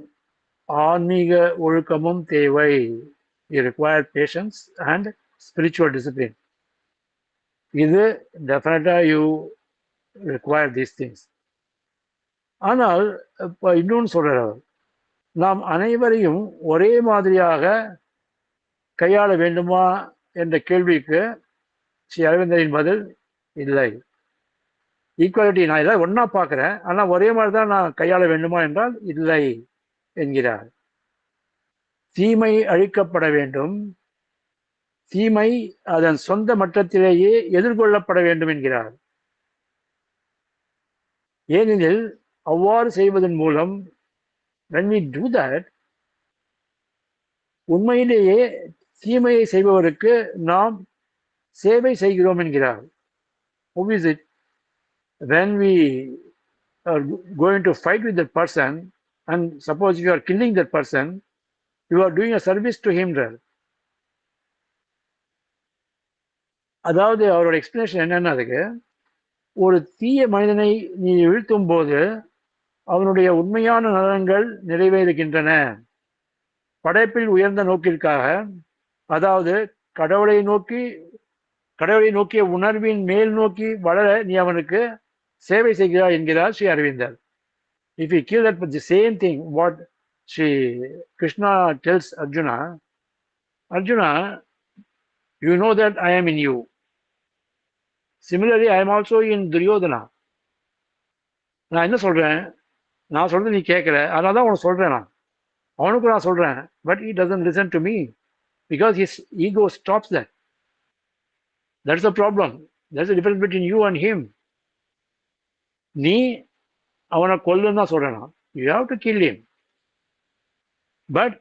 ஆன்மீக ஒழுக்கமும் தேவை. You require patience and spiritual discipline. இது டெஃபினட்டா யூ require these things. ஆனால் இப்போ இன்னொன்று சொல்றார் அவர், நாம் அனைவரையும் ஒரே மாதிரியாக கையாள வேண்டுமா என்ற கேள்விக்கு ஸ்ரீ அரவிந்தரின் பதில் இல்லை. ஈக்குவாலிட்டி, நான் ஏதாவது ஒன்னா பார்க்கிறேன், ஆனால் ஒரே மாதிரி தான் நான் கையாள வேண்டுமா என்றால் இல்லை என்கிறார். தீமை அழிக்கப்பட வேண்டும், தீமை அதன் சொந்த மட்டத்திலேயே எதிர்கொள்ளப்பட வேண்டும் என்கிறார். ஏனெனில் அவ்வாறு செய்வதன் மூலம் when we do that, உண்மையிலேயே தீமையை செய்பவருக்கு நாம் சேவை செய்கிறோம் என்கிறார். How is it? When we are going to fight with that person, and suppose you are killing that person, you are doing a service to him there. அதாவது அவரோட explanation என்னன்னா, அதுக்கு ஒரு தீய மனிதனை நீ வீழ்த்தும் போது அவனுடைய உண்மையான நலன்கள் நிறைவேறுகின்றன. படைப்பில் உயர்ந்த நோக்கிற்காக, அதாவது கடவுளை நோக்கிய உணர்வின் மேல் நோக்கி வளர நீ அவனுக்கு சேவை செய்கிறாய் என்கிறார் ஸ்ரீ அரவிந்தர். If you kill that, but the same thing what Sri Krishna tells Arjuna, you know that I am in you. Similarly, I am also in Duryodhana. நான் என்ன சொல்றேன், நான் சொல்றது நீ கேட்கல, அதனால தான் உனக்கு சொல்றேன். அவனுக்கு நான் சொல்றேன், but he doesn't listen to me because his ego stops that. That's the problem. There's a difference between you and him. நீ அவனை கொல்லுன்னு தான் சொல்றேன். You have to kill him, but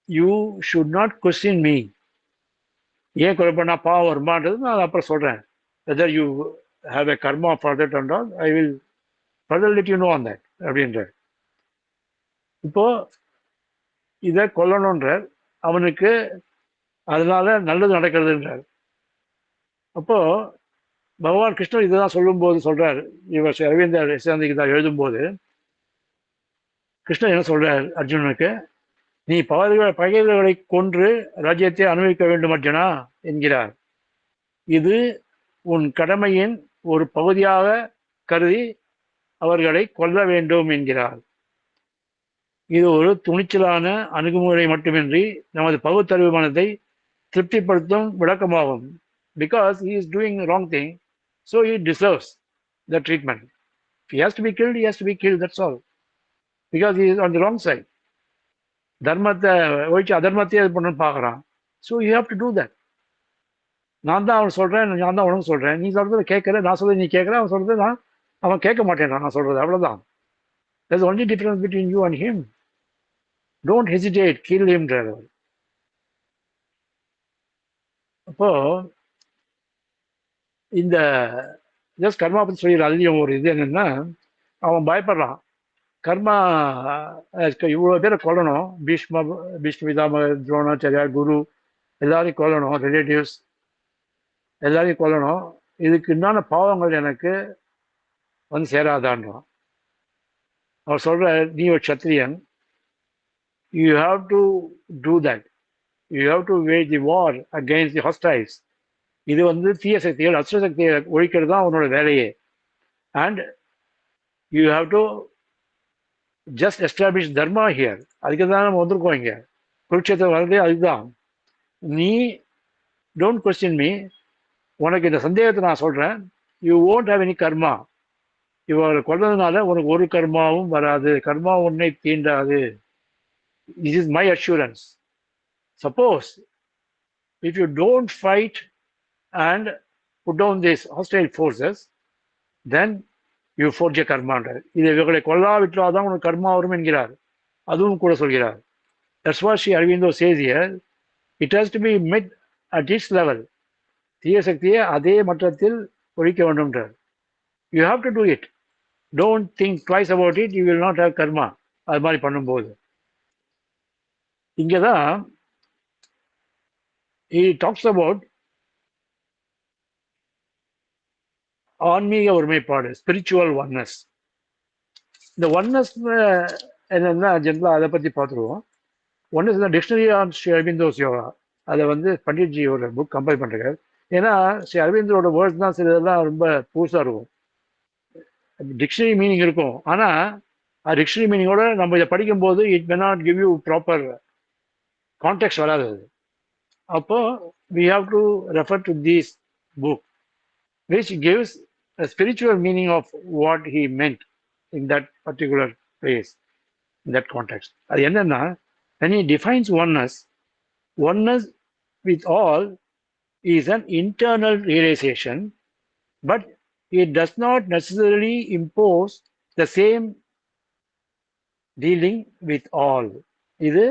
you should not question me. ஏன் கொலை பண்ணா பாவம் வருமானது நான் அப்புறம் சொல்றேன். Whether you have a karma for that or not, I will further let you know on that அப்படின்ற. இப்போ இதை கொல்லணுன்றார், அவனுக்கு அதனால நல்லது நடக்கிறதுன்றார். அப்போ பகவான் கிருஷ்ணர் இதுதான் சொல்லும்போது சொல்றார், இவர் அரவிந்தர் சிறந்திக்கு எழுதும்போது கிருஷ்ணர் என்ன சொல்றார் அர்ஜுனனுக்கு, நீ பகைவர்களை கொன்று ராஜ்யத்தை அனுபவிக்க வேண்டும் அர்ஜுனா என்கிறார். இது உன் கடமையின் ஒரு பகுதியாக கருதி அவர்களை கொல்ல வேண்டும் என்கிறார். இது ஒரு துணிச்சலான அணுகுமுறை மட்டுமின்றி நமது பகுத்தறிவு மனதை திருப்திப்படுத்தும் விளக்கமாகும். Because he is doing the wrong thing, so he deserves the treatment. If he has to be killed, he has to be killed, that's all. Because he is on the wrong side. தர்மத்தை ஒழிச்சு அதர்மத்தையே இது பண்ணணும்னு பார்க்குறான். So you have to do that. நான் தான் அவன் சொல்கிறேன், நான் தான் உனக்கு சொல்கிறேன், நீ சொல்கிறத கேட்குற, நான் சொல்கிறது நீ கேட்குற, அவன் சொல்கிறது அவன் கேட்க மாட்டேன் நான் சொல்கிறது, அவ்வளோதான். There's only difference between you and him. Don't hesitate, kill him. அப்போ இந்த ஜஸ்ட் கர்மா பற்றி சொல்லிடுற அதுலேயும் ஒரு இது என்னன்னா, அவன் பயப்படுறான். கர்மா இவ்வளோ பேரை கொல்லணும், பீஷ்ம பிதாமக, துரோணாச்சாரியா, குரு எல்லாரையும் கொல்லணும், ரிலேட்டிவ்ஸ் எல்லாரையும் கொல்லணும், இதுக்கு உண்டான பாவங்கள் எனக்கு வந்து சேராதான்றான். அவர் சொல்ற, நீ ஒரு க்ஷத்ரியன், you have to do that, you have to wage the war against the hostiles. இது வந்து தீய சக்திகள் அசுர சக்தியை ஒழிக்கிறது தான் அவனோட வேலையே. And you have to just establish Dharma here. அதுக்கு தான் நம்ம வந்திருக்கோம் இங்கே, குருட்சேத்திரம் வர்றதே அதுதான். நீ டோன்ட் கொஸ்டின் மீ, உனக்கு இந்த சந்தேகத்தை நான் சொல்கிறேன், யூ won't have any கர்மா. இவங்களை கொல்றதுனால உனக்கு ஒரு கர்மாவும் வராது, கர்மா உன்னை தீண்டாது. This is my assurance. Suppose if you don't fight and put down this hostile forces, then you forge a கர்மான்றார். இது இவர்களை கொல்லாவிட்டால்தான் உனக்கு கர்மா வரும் என்கிறார். அதுவும் கூட சொல்கிறார். That's what Sri Aurobindo says here. It has to be met at its level. தீய சக்தியை அதே மட்டத்தில் ஒழிக்க வேண்டும்ன்றார். You have to do it. Don't think twice about it. You will not have karma. அது மாதிரி பண்ணும்போது இங்கே தான் he talks about ஆன்மீக ஒருமைப்பாடு, ஸ்பிரிச்சுவல் ஒன்னஸ். இந்த ஒன்னஸ் என்னன்னா ஜென்ரலாக அதை பற்றி பார்த்துருவோம். One is dictionary on Sri Aurobindo's yoga. அதை பண்டிட்ஜி ஒரு புக் கம்பைல் பண்ணுறாரு. ஏன்னா ஸ்ரீ அரவிந்தரோட வேர்ட்ஸ் தான் சிலதெல்லாம் ரொம்ப புதுசாக இருக்கும். டிக்ஷனரி மீனிங் இருக்கும், ஆனால் டிக்ஷனரி மீனிங்கோட நம்ம இதை படிக்கும்போது it may not give you proper context வராது. அது அப்போ we have to refer to this book which gives a spiritual meaning of what he meant in that particular place, in that context. அது என்னன்னா, when he defines oneness with all is an internal realization, but it does not necessarily impose the same dealing with all. இது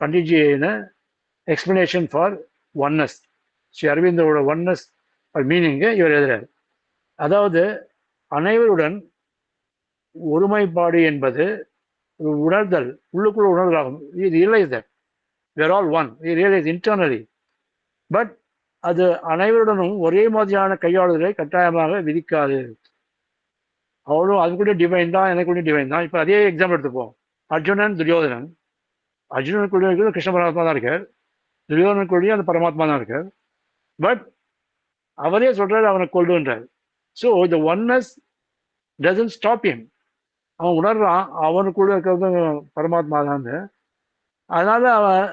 பண்டிட்ஜியின் explanation for oneness. Sri அரவிந்தோட oneness மீனிங்கு இவர் எழுதுறாரு. அதாவது அனைவருடன் ஒருமைப்பாடு என்பது உணர்தல், உள்ளுக்குள்ள உணர்தலாகும். We realize that we are all one. We realize internally. But அது அனைவருடனும் ஒரே மாதிரியான கையாளுதலை கட்டாயமாக விதிக்காது. அவளும் அதுக்குள்ளே டிவைன் தான், எனக்குள்ளே டிவைன் தான். இப்போ அதே எக்ஸாம்பிள் எடுத்துப்போம். அர்ஜுனன், துரியோதனன். அர்ஜுனனுக்குள்ளே இருக்கிறது கிருஷ்ண பரமாத்மா தான் இருக்கார், துரியோதனனுக்குள்ளேயே அந்த பரமாத்மா தான் இருக்கார். பட் அவரே சொல்றாரு அவனை கொல்லுன்றார். ஸோ இந்த ஒன்னஸ் டசன்ட் ஸ்டாப் ஹிம். அவன் உணர்றான் அவனுக்குள்ள இருக்கிறது பரமாத்மா தான். அதனால அவன்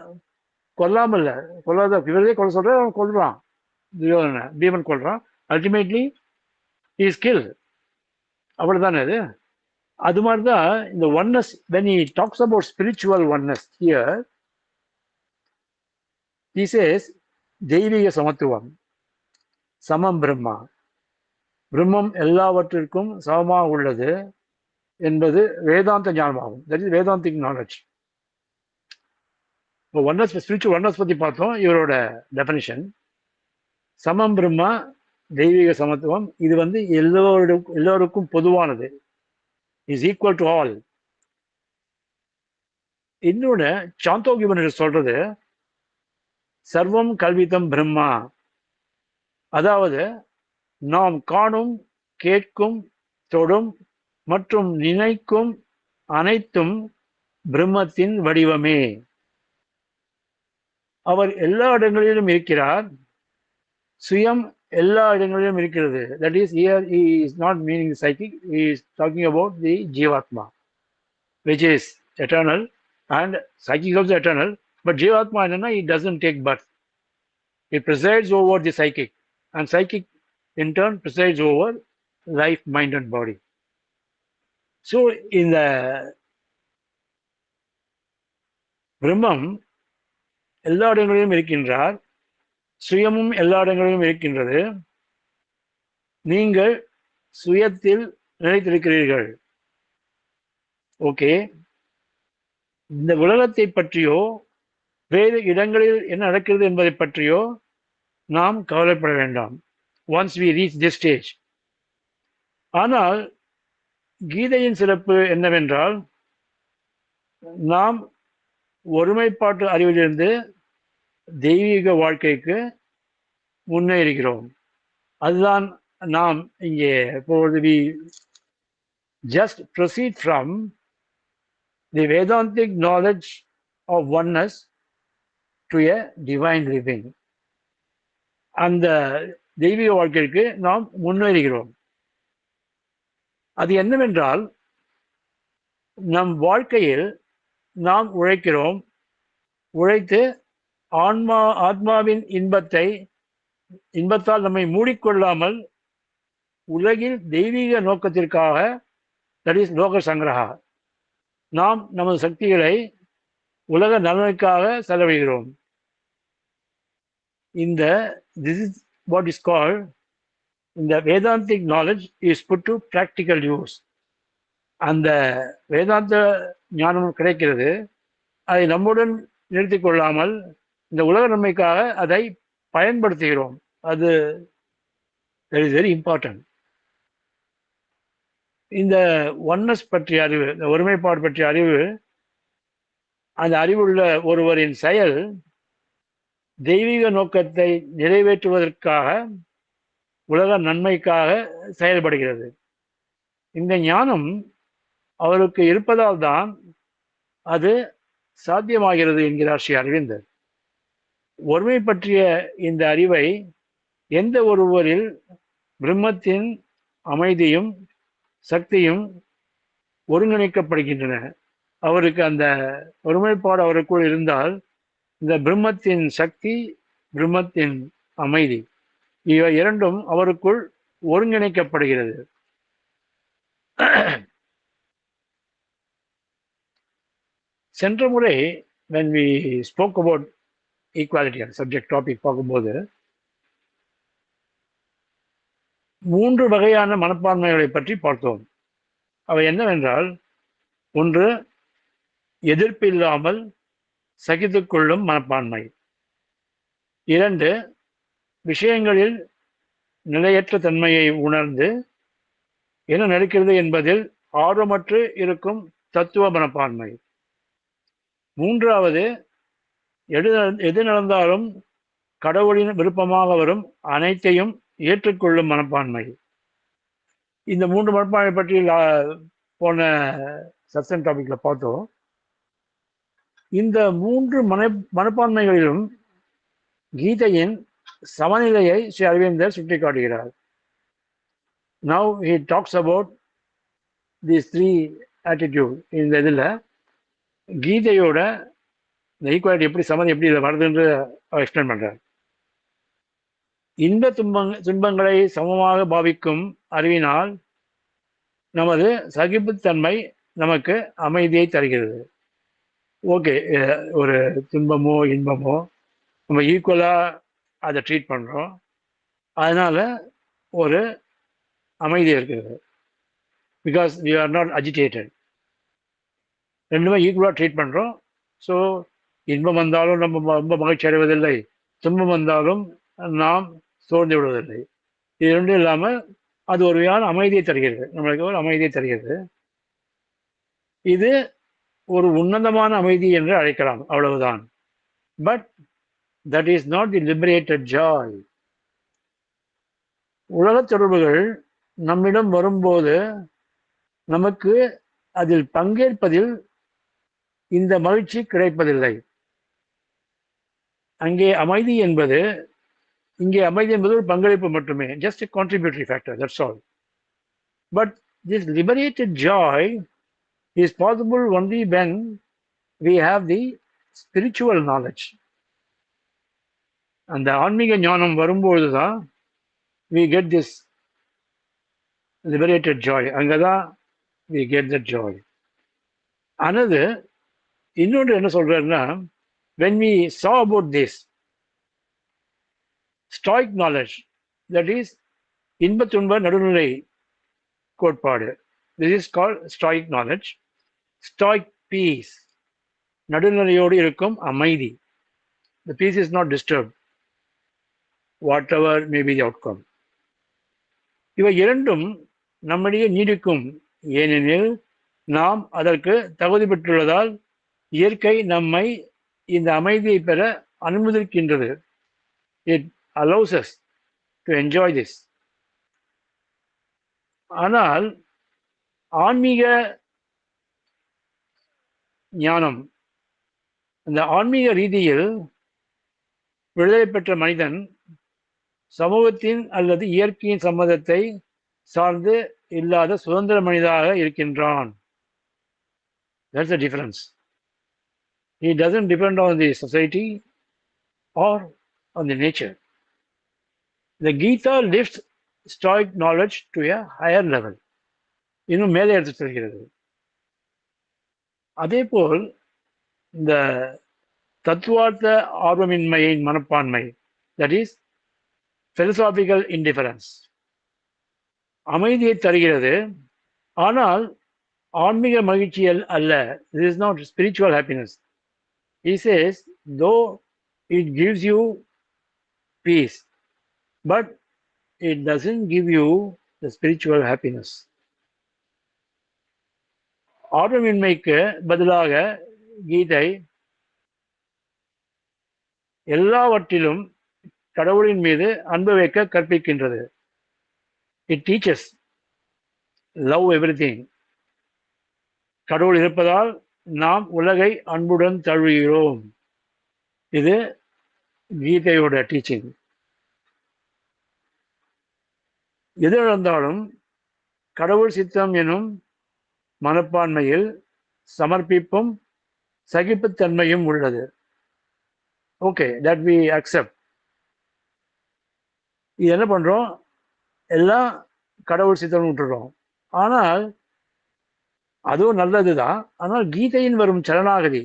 கொல்லாமல் இல்லை, கொல்லாத இவரே கொல்ல சொல்ற, அவன் கொல்றான், துரியோதன பீமன் கொல்றான். Ultimately is kill. அவ்வளவுதானே அது. அது மாதிரிதான் இந்த oneness. when he talks about spiritual oneness here, he says தெய்வீக சமத்துவம், சமம் பிரம்மா, பிரம்மம் எல்லாவற்றிற்கும் சமமாக உள்ளது என்பது வேதாந்த ஞானமாகும். That is Vedantic knowledge. இப்போ ஒன்னஸ், ஸ்பிரிச்சுவல் ஒன்னஸ் பற்றி பார்த்தோம். இவரோட டெஃபினிஷன் சமம் பிரம்மா, தெய்வீக சமத்துவம். இது எல்லோருக்கும் பொதுவானது. Is equal to all. இன்னொன்று சாந்தோக்கியபனிஷத் சொல்றது சர்வம் கல்விதம் பிரம்மா. அதாவது நாம் காணும், கேட்கும், தொடும் மற்றும் நினைக்கும் அனைத்தும் பிரம்மத்தின் வடிவமே. அவர் எல்லா இடங்களிலும் இருக்கிறார். சுயம் எல்லா இடங்களிலும் இருக்கிறது. That is here he is not meaning the psychic, he is talking about the ஜீவாத்மா, which is eternal, and psychic is also eternal. But ஜீவாத்மா என்னன்னா, it doesn't take birth. It presides over the psychic, and psychic in turn presides over life, mind and body. So in the பிரம்மம் எல்லா இடங்களிலும் இருக்கின்றார், சுயமும் எல்லா இடங்களிலும் இருக்கின்றது. நீங்கள் சுயத்தில் நிலைத்திருக்கிறீர்கள். ஓகே, இந்த உலகத்தை பற்றியோ வேறு இடங்களில் என்ன நடக்கிறது என்பதை பற்றியோ நாம் கவலைப்பட வேண்டாம். Once we reach this stage. ஆனால் கீதையின் சிறப்பு என்னவென்றால், நாம் ஒருமைப்பாட்டு அறிவிலிருந்து தெய்வீக வாழ்க்கைக்கு முன்னேறுகிறோம். அதுதான் நாம் இங்கே இப்பொழுது we just proceed from the Vedantic knowledge of oneness to a divine living. அந்த தெய்வீக வாழ்க்கைக்கு நாம் முன்னேறுகிறோம். அது என்னவென்றால், நம் வாழ்க்கையில் நாம் உழைக்கிறோம். உழைத்து ஆத்மாவின் இன்பத்தால் நம்மை மூடிக்கொள்ளாமல் உலகில் தெய்வீக நோக்கத்திற்காக, தட் இஸ் லோக சங்கிரகா, நாம் நமது சக்திகளை உலக நலனுக்காக செலவிடுகிறோம். இந்த this is what is called இந்த Vedantic knowledge is put to practical use. அந்த வேதாந்த ஞானம் கிடைக்கிறது, அதை நம்முடன் நிறுத்தி கொள்ளாமல் இந்த உலக நன்மைக்காக அதை பயன்படுத்துகிறோம். அது இஸ் வெரி இம்பார்ட்டன்ட். இந்த ஒன்னஸ் பற்றிய அறிவு, இந்த ஒருமைப்பாடு பற்றிய அறிவு, அந்த அறிவுள்ள ஒருவரின் செயல் தெய்வீக நோக்கத்தை நிறைவேற்றுவதற்காக, உலக நன்மைக்காக செயல்படுகிறது. இந்த ஞானம் அவருக்கு இருப்பதால் தான் அது சாத்தியமாகிறது என்கிறார் ஸ்ரீ அரவிந்தர். ஒருமை பற்றிய இந்த அறிவை எந்த ஒருவரில் பிரம்மத்தின் அமைதியும் சக்தியும் ஒருங்கிணைக்கப்படுகின்றன, அவருக்கு அந்த ஒருமைப்பாடு அவருக்குள் இருந்தால் இந்த பிரம்மத்தின் சக்தி, பிரம்மத்தின் அமைதி, இவை இரண்டும் அவருக்குள் ஒருங்கிணைக்கப்படுகிறது. சென்ற முறை when we spoke about equality and subject topic பார்க்கும்போது 3 வகையான மனப்பான்மைகளை பற்றி பார்த்தோம். அவை என்னவென்றால், 1 எதிர்ப்பு இல்லாமல் சகித்துக் கொள்ளும் மனப்பான்மை, 2 விஷயங்களில் நிலையற்ற தன்மையை உணர்ந்து என்ன நடக்கிறது என்பதில் ஆர்வமற்று இருக்கும் தத்துவ மனப்பான்மை, 3வது எது நடந்தாலும் கடவுளின் விருப்பமாக வரும் அனைத்தையும் ஏற்றுக்கொள்ளும் மனப்பான்மை. இந்த 3 மனப்பான்மை பற்றி போன சத்சங் டாபிக்ல பார்த்தோம். இந்த 3 மனப்பான்மைகளிலும் கீதையின் சமநிலையை ஸ்ரீ அரவிந்தர் சுட்டிக்காட்டுகிறார். Now he talks about these 3 attitude. இந்த இதில் கீதையோட இந்த ஈக்குவாலிட்டி எப்படி சமதி எப்படி இதில் வருதுன்னு எக்ஸ்பிளைன் பண்றார். இன்ப துன்பங்களை சமமாக பாவிக்கும் அறிவினால் நமது சகிப்புத்தன்மை நமக்கு அமைதியை தருகிறது. ஓகே, ஒரு துன்பமோ இன்பமோ நம்ம ஈக்குவலா அதை ட்ரீட் பண்றோம், அதனால ஒரு அமைதி இருக்கிறது. Because we are not agitated, ரெண்டுமே ஈக்குவலாக ட்ரீட் பண்ணுறோம். ஸோ இன்பம் வந்தாலும் நம்ம ரொம்ப மகிழ்ச்சி அடைவதில்லை, துன்பம் வந்தாலும் நாம் சோர்ந்து விடுவதில்லை. இது ரெண்டும் இல்லாமல் அது ஒரு வகையான அமைதியை தருகிறது, நம்மளுக்கு ஒரு அமைதியை தருகிறது. இது ஒரு உன்னதமான அமைதி என்று அழைக்கலாம், அவ்வளவுதான். But that is not the liberated Joy. உலக தொடர்புகள் நம்மிடம் வரும்போது நமக்கு அதில் பங்கேற்பதில் இந்த மகிழ்ச்சி கிடைப்பதில்லை. அங்கே அமைதி என்பது, இங்கே அமைதி என்பது ஒரு பங்களிப்பு மட்டுமே, just a contributory factor, that's all. But this liberated joy is possible only when we have the spiritual knowledge. அந்த ஆன்மீக ஞானம் வரும்போது தான் we get this liberated joy. அங்கதான் we get that joy. Another, இன்னொன்று என்ன சொல்றாருன்னா, when we saw about this stoic knowledge, that is இன்ப துன்ப நடுநிலை கோட்பாடு, this is called stoic knowledge. Stoic peace, நடுநிலையோடு இருக்கும் அமைதி. The peace is not disturbed, whatever may be the outcome. இவை இரண்டும் நம்மிடையே நீடிக்கும், ஏனெனில் நாம் அதற்கு தகுதி பெற்றுள்ளதால் இயற்கை நம்மை இந்த அமைதியை பெற அனுமதிக்கின்றது. It allows us to enjoy this. ஆனால் ஆன்மீக ஞானம், இந்த ஆன்மீக ரீதியில் விடுதலை பெற்ற மனிதன் சமூகத்தின் அல்லது இயற்கையின் சம்மதத்தை சார்ந்து இல்லாத சுதந்திர மனிதனாக இருக்கின்றான். That's the difference. He doesn't depend on the society or on the nature. The Gita lifts stoic knowledge to a higher level. இன்னும் மேலே எடுத்து செல்கிறது. அதேபோல் இந்த தத்துவார்த்த ஆர்வமின்மையின் மனப்பான்மை, தட் இஸ் philosophical indifference, அமைதியை தருகிறது. ஆனால் ஆன்மீக மகிழ்ச்சி அல்ல. This is not spiritual happiness. He says, though it gives you peace, but it doesn't give you the spiritual happiness. ஆர்வமின்மைக்கு பதிலாக கீதை எல்லாவற்றிலும் கடவுளின் மீது அன்பு வைக்க கற்பிக்கின்றது. It teaches love everything. கடவுள் இருப்பதால் நாம் உலகை அன்புடன் தழுவுகிறோம். இது கீதையோட டீச்சிங். எது நடந்தாலும் கடவுள் சித்தம் எனும் மனப்பான்மையில் சமர்ப்பிப்பும் சகிப்புத்தன்மையும் உள்ளது. Okay, that we accept. இது என்ன பண்றோம்? எல்லாம் கடவுள் சித்தம் விட்டுறோம். ஆனால் அதுவும் நல்லதுதான். ஆனால் கீதையின் வரும் சரணாகதி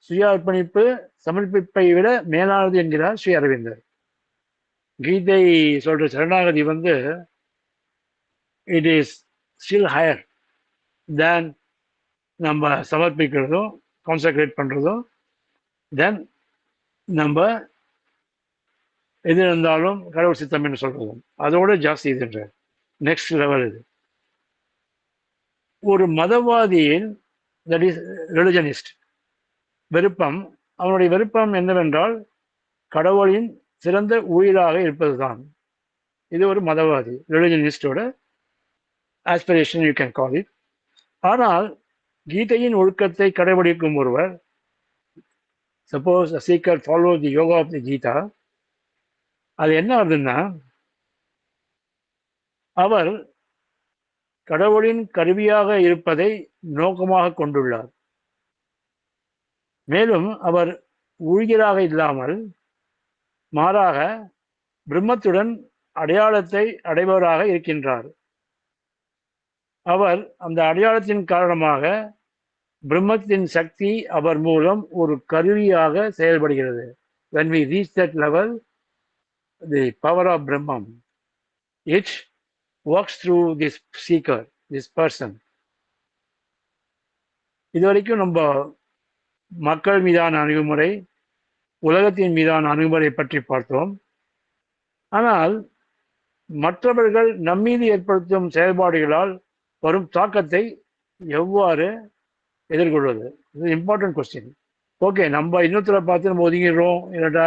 சுய அர்ப்பணிப்பு சமர்ப்பிப்பை விட மேலானது என்கிறார் ஸ்ரீ அரவிந்தர். கீதை சொல்ற சரணாகதி it is still higher than நம்ம சமர்ப்பிக்கிறதும் கான்சன்ட்ரேட் பண்றதும், தென் நம்ம எது இருந்தாலும் கடவுள் சித்தம் என்று சொல்றதும் அதோட ஜாஸ்தி இதுன்ற நெக்ஸ்ட் லெவல். இது ஒரு மதவாதியின், தட் இஸ் ரிலிஜனிஸ்ட் விருப்பம், அவனுடைய விருப்பம் என்னவென்றால் கடவுளின் சிறந்த உயிராக இருப்பதுதான். இது ஒரு மதவாதி, ரிலிஜனிஸ்டோட aspiration, you can call it. ஆனால் கீதையின் ஒழுக்கத்தை கடைபிடிக்கும் ஒருவர், suppose a seeker follows the yoga of the Gita, அது என்ன ஆகுதுன்னா அவர் கடவுளின் கருவியாக இருப்பதை நோக்கமாக கொண்டுள்ளார். மேலும் அவர் ஊழியராக இல்லாமல் மாறாக பிரம்மத்துடன் அடையாளத்தை அடைபவராக இருக்கின்றார். அவர் அந்த அடையாளத்தின் காரணமாக பிரம்மத்தின் சக்தி அவர் மூலம் ஒரு கருவியாக செயல்படுகிறது. When we reach that level, the power of Brahman, it works through this seeker, this person. இதுவரைக்கும் நம்ம மக்கள் மீதான அணுகுமுறை, உலகத்தின் மீதான அணுகுமுறை பற்றி பார்த்தோம். ஆனால் மற்றவர்கள் நம்மீது ஏற்படுத்தும் செயல்பாடுகளால் வரும் தாக்கத்தை எவ்வாறு எதிர்கொள்வது? இது இம்பார்ட்டன்ட் கொஸ்டின். ஓகே, நம்ம இன்னொருத்தரை பார்த்து நம்ம ஒதுங்கிடுறோம், இல்லட்டா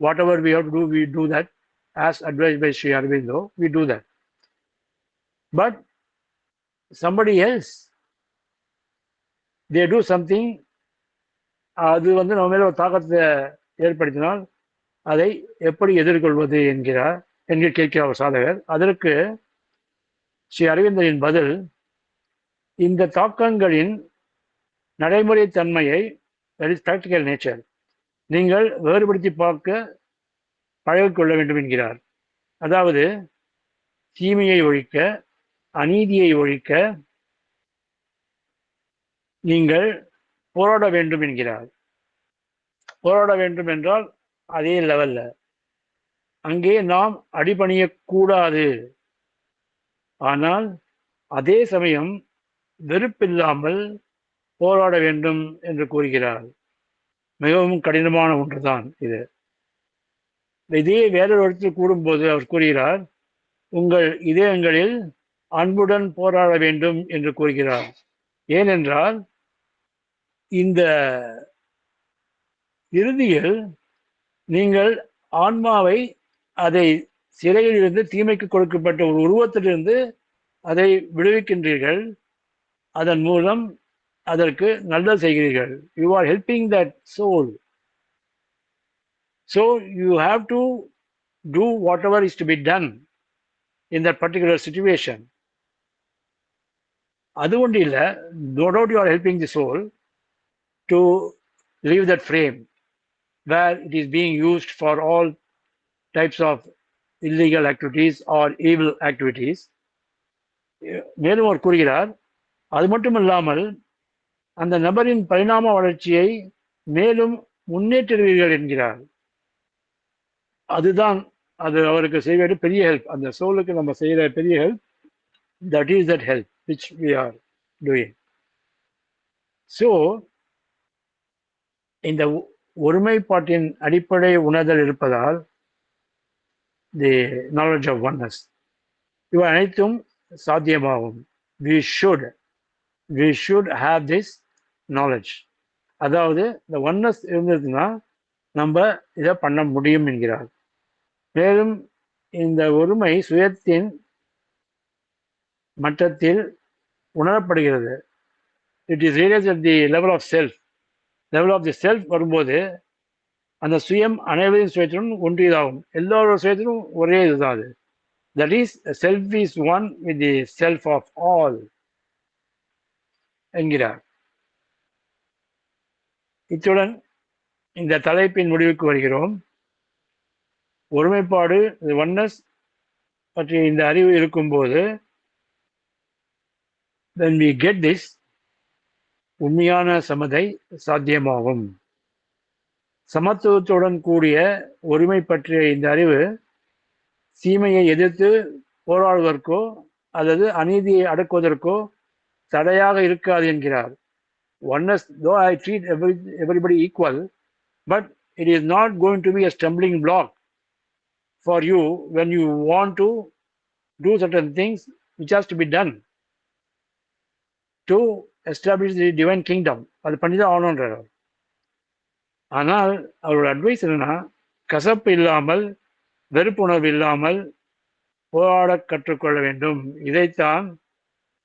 whatever we have to do, we do that as advise by Sri Aurobindo, we do that. But somebody else, they do something, அது நம்ம மேல ஒரு தாக்கத்தை ஏற்படுத்தினால் அதை எப்படி எதிர்கொள்வது என்கிற கேட்கிறார் சாதகர். அதற்கு ஸ்ரீ அரவிந்தரின் பதில், இந்த தாக்கங்களின் நடைமுறை தன்மையை, பிராக்டிக்கல் நேச்சர், நீங்கள் வேறுபடுத்தி பார்க்க பழகிக்கொள்ள வேண்டும் என்கிறார். அதாவது தீமையை ஒழிக்க, அநீதியை ஒழிக்க நீங்கள் போராட வேண்டும் என்கிறார். போராட வேண்டும் என்றால் அதே லெவல்ல, அங்கே நாம் அடிபணியக்கூடாது. ஆனால் அதே சமயம் வெறுப்பில்லாமல் போராட வேண்டும் என்று கூறுகிறார். மிகவும் கடினமான ஒன்றுதான் இது. இதே வேறொரு இடத்தில் கூறும்போது அவர் கூறுகிறார், உங்கள் இதயங்களில் அன்புடன் போராட வேண்டும் என்று கூறுகிறார். ஏனென்றால் இந்த இறுதியில் நீங்கள் ஆன்மாவை அதை சிறையில் இருந்து, தீமைக்கு கொடுக்கப்பட்ட ஒரு உருவத்திலிருந்து அதை விடுவிக்கின்றீர்கள். அதன் மூலம் அதற்கு நல்லது செய்கிறீர்கள். You are helping that soul. So you have to do whatever is to be done in that particular situation. அது ஒன்று இல்லை, no doubt you are helping the soul to leave that frame where it is being used for all types of illegal activities or evil activities. மேலும் அவர் கூறுகிறார், அது மட்டும் இல்லாமல் அந்த நபரின் பரிணாம வளர்ச்சியை மேலும் முன்னேற்றுவீர்கள் என்கிறார். அதுதான் அது அவருக்கு செய்கிற பெரிய ஹெல்ப். அந்த சோலுக்கு நம்ம செய்கிற பெரிய help, that is that help which we are doing. So இந்த ஒருமைப்பாட்டின் அடிப்படை உணர்தல் இருப்பதால் தி நாலேஜ் ஆஃப் ஒன்னஸ் இவை அனைத்தும் சாத்தியமாகும். we should have this knowledge. அதாவது இந்த ஒன்னஸ் இருந்ததுன்னா நம்ம இதை பண்ண முடியும் என்கிறார். மேலும் இந்த ஒருமை சுயத்தின் மட்டத்தில் உணரப்படுகிறது. It is realised at the level of self. Level of the self வரும்போது அந்த சுயம் அனைவரின் சுயத்திலும் ஒன்றியதாகும். எல்லோருடைய சுயத்திலும் ஒரே இதுதான் அது. That is self is one with the self of all என்கிறார். இத்துடன் இந்த தலைப்பின் முடிவுக்கு வருகிறோம். ஒருமைப்பாடு, ஒன்னஸ் பற்றி இந்த அறிவு இருக்கும்போது when we get this, உண்மையான சமதை சாத்தியமாகும். சமத்துவத்துடன் கூடிய ஒருமை பற்றிய இந்த அறிவு சீமையை எதிர்த்து போராடுவதற்கோ அல்லது அநீதியை அடக்குவதற்கோ தடையாக இருக்காது என்கிறார். Oneness, though I treat everybody equal, but it is not going to be a stumbling block for you when you want to do certain things which has to be done to establish the divine kingdom. அது பண்ணி தான் ஆகணுன்றார். ஆனால் அவரோட advice என்னன்னா, கசப்பு இல்லாமல் வெறுப்புணர்வு இல்லாமல் போராட கற்றுக்கொள்ள வேண்டும். இதைத்தான்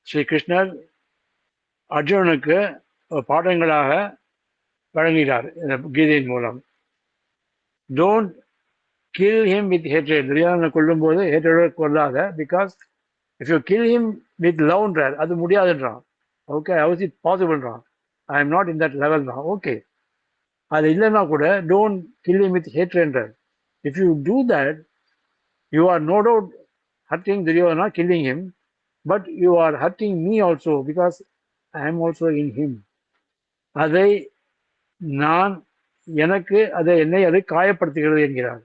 ஸ்ரீ கிருஷ்ணர் அர்ஜுனனுக்கு பாடங்களாக வழங்குகிறார் இந்த கீதையின் மூலம். Don't kill him with hatred. துரியோதனை கொல்லும் போது ஹேட்ரேடோட கொல்லாத. Because if you kill him with லவ்ன்றார், அது முடியாதுன்றான். ஓகே, ஹவுஸ் இட் பாசிபிள்ன்றான். I am not in that level தான். ஓகே, அது இல்லைன்னா கூட டோன்ட் கில் ஹிம் வித் ஹேட்ரேட்ன்றார். If you do that, you are no doubt hurting Duryodhana, killing him, but you are hurting me also because I am also in him. அதை நான் எனக்கு அதை என்னை அது காயப்படுத்துகிறது என்கிறார்.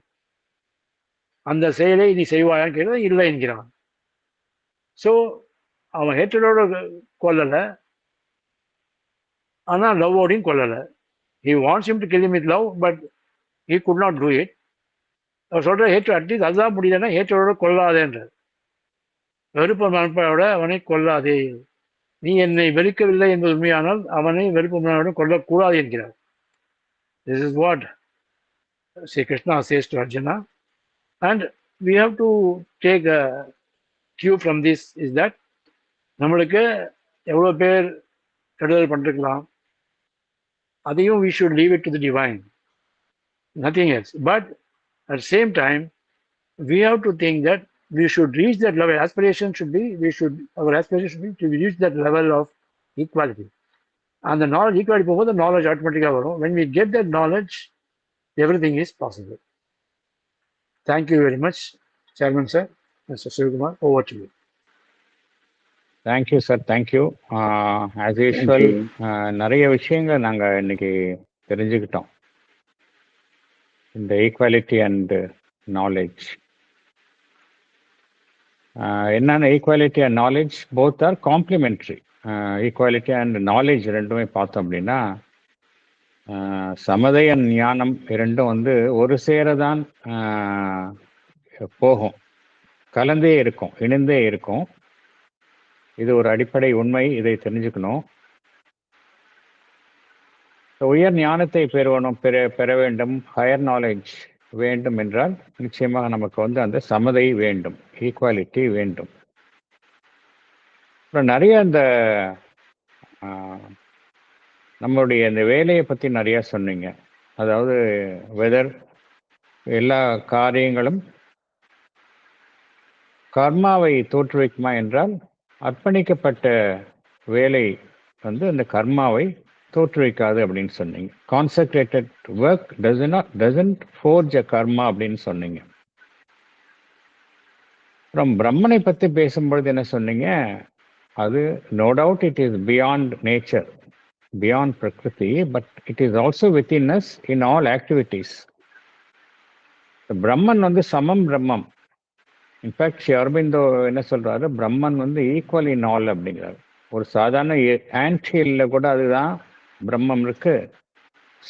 அந்த செயலை நீ செய்வாயான்னு கேட்கிறது இல்லை என்கிறான். ஸோ அவன் ஹேட்டரோட கொல்லலை, ஆனால் லவ்வோடையும் கொல்லலை. he wants him to kill him with love, but he could not do it. அவர் சொல்ற ஹேட்டர் அட்லீஸ்ட் அதுதான் முடியலன்னா ஹேட்டரோட கொல்லாதேன்றார். வெறுப்பு மனப்போட அவனை கொல்லாதே. நீ என்னை வெறுக்கவில்லை என்பது உண்மையானால் அவனை வெறுப்பு மனப்போட கொல்லக்கூடாது என்கிறார். This is what Sri Krishna says to Arjuna, and we have to take a cue from this, is that நம்மளுக்கு எவ்வளோ பேர் கெடுதல் பண்ணிருக்கலாம், அதையும் we should leave it to the divine, nothing else. But at the same time, we have to think that we should reach that level. Aspiration should be, our aspiration should be to reach that level of equality. And the knowledge, equality போகும்போது the knowledge automatically வரும். When we get that knowledge, everything is possible. Thank you very much, Chairman sir. Mr. Shivakumar, over to you. Thank you sir, thank you. As usual, நிறைய விஷயங்கள் நாங்கள் இன்னைக்கு தெரிஞ்சுக்கிட்டோம். இந்த equality and knowledge என்னன்னா, equality and knowledge both are complimentary. Equality and knowledge ரெண்டுமே பார்த்தோம் அப்படின்னா, சமதை அண்ட் ஞானம் இரண்டும் வந்து ஒரு சேரதான் போகும், கலந்தே இருக்கும், இணைந்தே இருக்கும். இது ஒரு அடிப்படை உண்மை, இதை தெரிஞ்சுக்கணும். உயர் ஞானத்தை பெற வேண்டும், ஹையர் நாலேஜ் வேண்டும் என்றால் நிச்சயமாக நமக்கு வந்து அந்த சமதை வேண்டும், ஈக்குவாலிட்டி வேண்டும். அப்புறம் நிறைய இந்த நம்மளுடைய இந்த வேலையை பற்றி நிறையா சொன்னீங்க. அதாவது வெதர் எல்லா காரியங்களும் கர்மாவை தோற்றுவிக்குமா என்றால், அர்ப்பணிக்கப்பட்ட வேலை வந்து அந்த கர்மாவை தோற்றுவிக்காது அப்படின்னு சொன்னீங்க. Concentrated work doesn't forge a karma அப்படின்னு சொன்னீங்க. அப்புறம் பிரம்மனை பற்றி பேசும்பொழுது என்ன சொன்னீங்க, அது no doubt it is beyond nature, beyond Prakriti, but it is also within us in all activities. Brahman வந்து சமம் பிரம்மம். இன்ஃபேக்ட் ஸ்ரீ அரபிந்தோ என்ன சொல்றாரு, பிரம்மன் வந்து ஈக்குவல் இன் ஆல் அப்படிங்கிறாரு. ஒரு சாதாரண ஆன்டியில் கூட அதுதான் பிரம்மம் இருக்கு,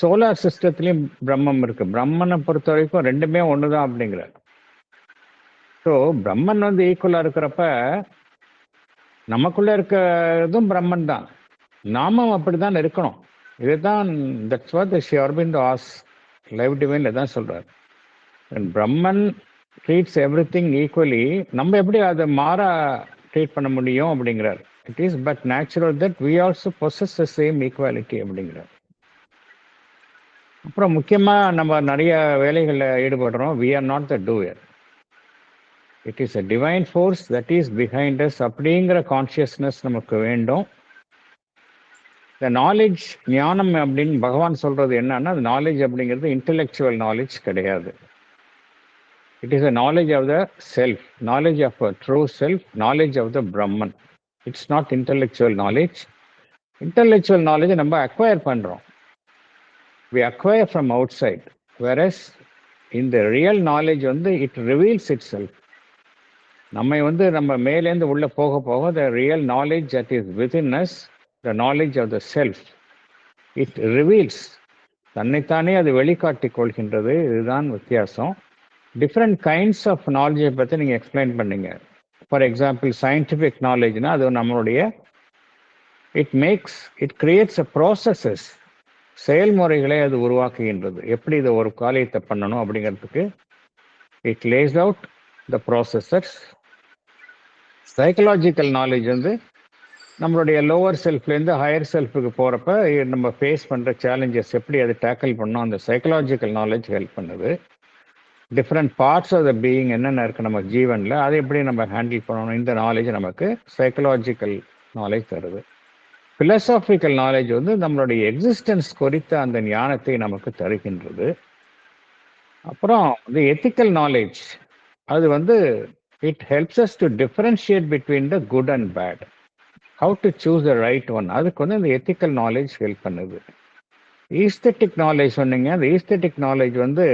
சோலார் சிஸ்டத்துலேயும் பிரம்மம் இருக்கு. பிரம்மனை பொறுத்த வரைக்கும் ரெண்டுமே ஒன்று தான் அப்படிங்கிறார். ஸோ பிரம்மன் வந்து ஈக்குவலாக இருக்கிறப்ப நமக்குள்ள இருக்கிறதும் பிரம்மன் தான், நாமும் அப்படிதான் இருக்கணும். இதுதான் that's what Sri Arabindo as live டிவைன்ல தான் சொல்றாரு. Brahman treats every thing equally, நம்ம எப்படி அதை மாறா ட்ரீட் பண்ண முடியும் அப்படிங்கிறார். It is but natural that we also possess the same equality அப்படிங்கிறார். அப்புறம் முக்கியமாக நம்ம நிறைய வேலைகளில் ஈடுபடுறோம். We are not the doer, it is a divine force that is behind us அப்படிங்கிற கான்ஷியஸ்னஸ் நமக்கு வேண்டும். இந்த நாலேஜ், ஞானம் அப்படின்னு பகவான் சொல்றது என்னன்னா, நாலேஜ் அப்படிங்கிறது இன்டெலெக்சுவல் நாலேஜ் கிடையாது. It is a knowledge of the self, knowledge of a true self, knowledge of the Brahman. It's not intellectual knowledge. Intellectual நாலேஜை நம்ம அக்வயர் பண்ணுறோம், we acquire from outside, whereas in the real knowledge வந்து it reveals itself. நம்ம மேலேருந்து உள்ள போக போக the real knowledge that is within us, the knowledge of the self, it reveals, தன்னைத்தானே அது வெளிக்காட்டிக் கொள்கின்றது. இதுதான் வித்தியாசம். டிஃப்ரெண்ட் கைண்ட்ஸ் ஆஃப் நாலேஜை பற்றி நீங்கள் எக்ஸ்பிளைன் பண்ணீங்க. ஃபார் எக்ஸாம்பிள் சயின்டிஃபிக் நாலேஜ்னா அது நம்மளுடைய இட் கிரியேட்ஸ் அ ப்ராசஸஸ், செயல்முறைகளை அது உருவாக்குகின்றது. எப்படி இதை ஒரு காரியத்தை பண்ணணும் அப்படிங்கிறதுக்கு it lays out the processors. Psychological knowledge வந்து நம்மளுடைய லோவர் செல்ஃப்லேருந்து ஹையர் செல்ஃபுக்கு போகிறப்ப நம்ம ஃபேஸ் பண்ணுற சேலஞ்சஸ் எப்படி அதை டேக்கிள் பண்ணணும், அந்த சைக்கலாஜிக்கல் நாலேஜ் ஹெல்ப் பண்ணுது. Different parts of the being என்னென்ன இருக்குது நம்ம ஜீவனில், அதை எப்படி நம்ம ஹேண்டில் பண்ணணும், இந்த நாலேஜ் நமக்கு சைக்கலாஜிக்கல் நாலேஜ் தருது. பிலசாபிக்கல் நாலேஜ் வந்து நம்மளுடைய எக்ஸிஸ்டன்ஸ் குறித்த அந்த ஞானத்தை நமக்கு தருகின்றது. அப்புறம் வந்து எத்திக்கல் நாலேஜ், அது வந்து it helps us to differentiate between the good and bad, how to choose the right one. அதுக்கு வந்து இந்த எத்திக்கல் நாலேஜ் ஹெல்ப் பண்ணுது. ஈஸ்தட்டிக் நாலேஜ் சொன்னீங்க, அந்த ஈஸ்தட்டிக் நாலேஜ் வந்து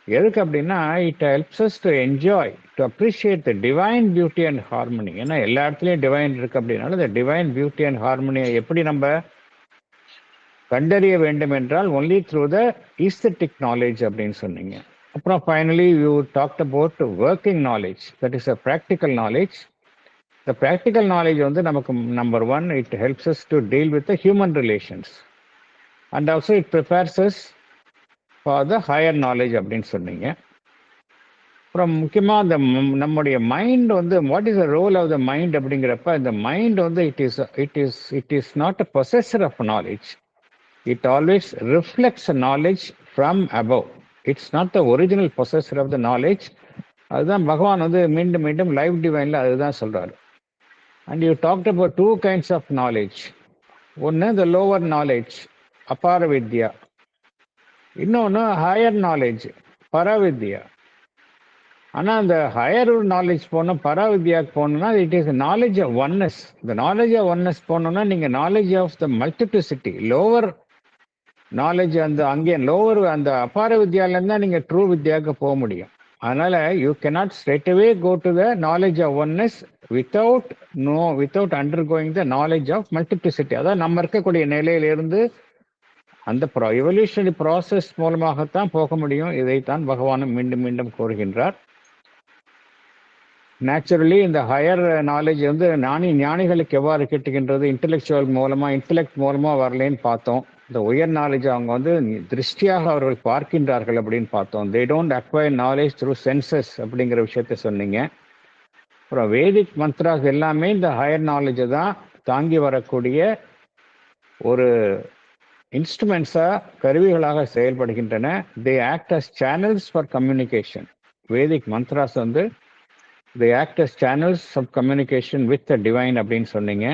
எதுக்கு அப்படின்னா, it helps us to enjoy, to appreciate the divine beauty and harmony. ஏன்னா எல்லா இடத்துலையும் டிவைன் இருக்கு அப்படின்னால இந்த டிவைன் பியூட்டி அண்ட் ஹார்மனியை எப்படி நம்ம கண்டறிய வேண்டும் என்றால் only through the aesthetic knowledge அப்படின்னு சொன்னீங்க. அப்புறம் finally you talked about working knowledge, that is a practical knowledge. இந்த ப்ராக்டிக்கல் நாலேஜ் வந்து நமக்கு number one, it helps us to deal with the human relations and also it prepares us for the higher knowledge அப்படின்னு சொன்னீங்க. அப்புறம் முக்கியமாக அந்த நம்முடைய mind வந்து what is the role of the mind அப்படிங்கிறப்ப, இந்த மைண்ட் வந்து it is not a possessor of knowledge, it always reflects knowledge from above. It's not the original possessor of the knowledge. அதுதான் பகவான் வந்து மீண்டும் மீண்டும் லைவ் டிவைனில் அதுதான் சொல்கிறாரு. And you talked about two kinds of knowledge. ஒன்று the lower knowledge, அபார வித்யா. இன்னொன்று ஹையர் நாலேஜ், பரவித்யா. ஆனால் அந்த ஹையர் நாலேஜ் போகணும், பரவித்யாவுக்கு போகணும்னா it is knowledge of oneness. இந்த நாலேஜ் ஆஃப் ஒன்னஸ் போகணும்னா நீங்கள் knowledge of the multiplicity, lower knowledge, அங்கே லோவர் அந்த அபார வித்யாலேருந்து தான் நீங்கள் ட்ரூ வித்யாவுக்கு போக முடியும். அதனால் you cannot straight away go to the knowledge of oneness without undergoing the knowledge of multiplicity. அதான் நம்ம இருக்கக்கூடிய நிலையிலிருந்து அந்த எவல்யூஷனரி ப்ராசஸ் மூலமாகத்தான் போக முடியும். இதைத்தான் பகவானும் மீண்டும் மீண்டும் கூறுகின்றார். நேச்சுரலி இந்த ஹையர் நாலேஜ் வந்து ஞானிகளுக்கு எவ்வாறு கிட்டுகின்றது, இன்டெலெக்ட் மூலமாக வரலேன்னு பார்த்தோம். இந்த உயர் நாலேஜ் அவங்க வந்து திருஷ்டியாக அவர்கள் பார்க்கின்றார்கள் அப்படின்னு பார்த்தோம். They don't acquire knowledge through senses அப்படிங்கிற விஷயத்த சொன்னீங்க. அப்புறம் வேதிக் மந்த்ராஸ் எல்லாமே இந்த ஹையர் நாலேஜை தான் தாங்கி வரக்கூடிய ஒரு இன்ஸ்ட்ருமெண்ட்ஸாக, கருவிகளாக செயல்படுகின்றன. They act as channels for communication. Vedic mantras வந்து they act as channels of communication with the divine அப்படின்னு சொன்னீங்க.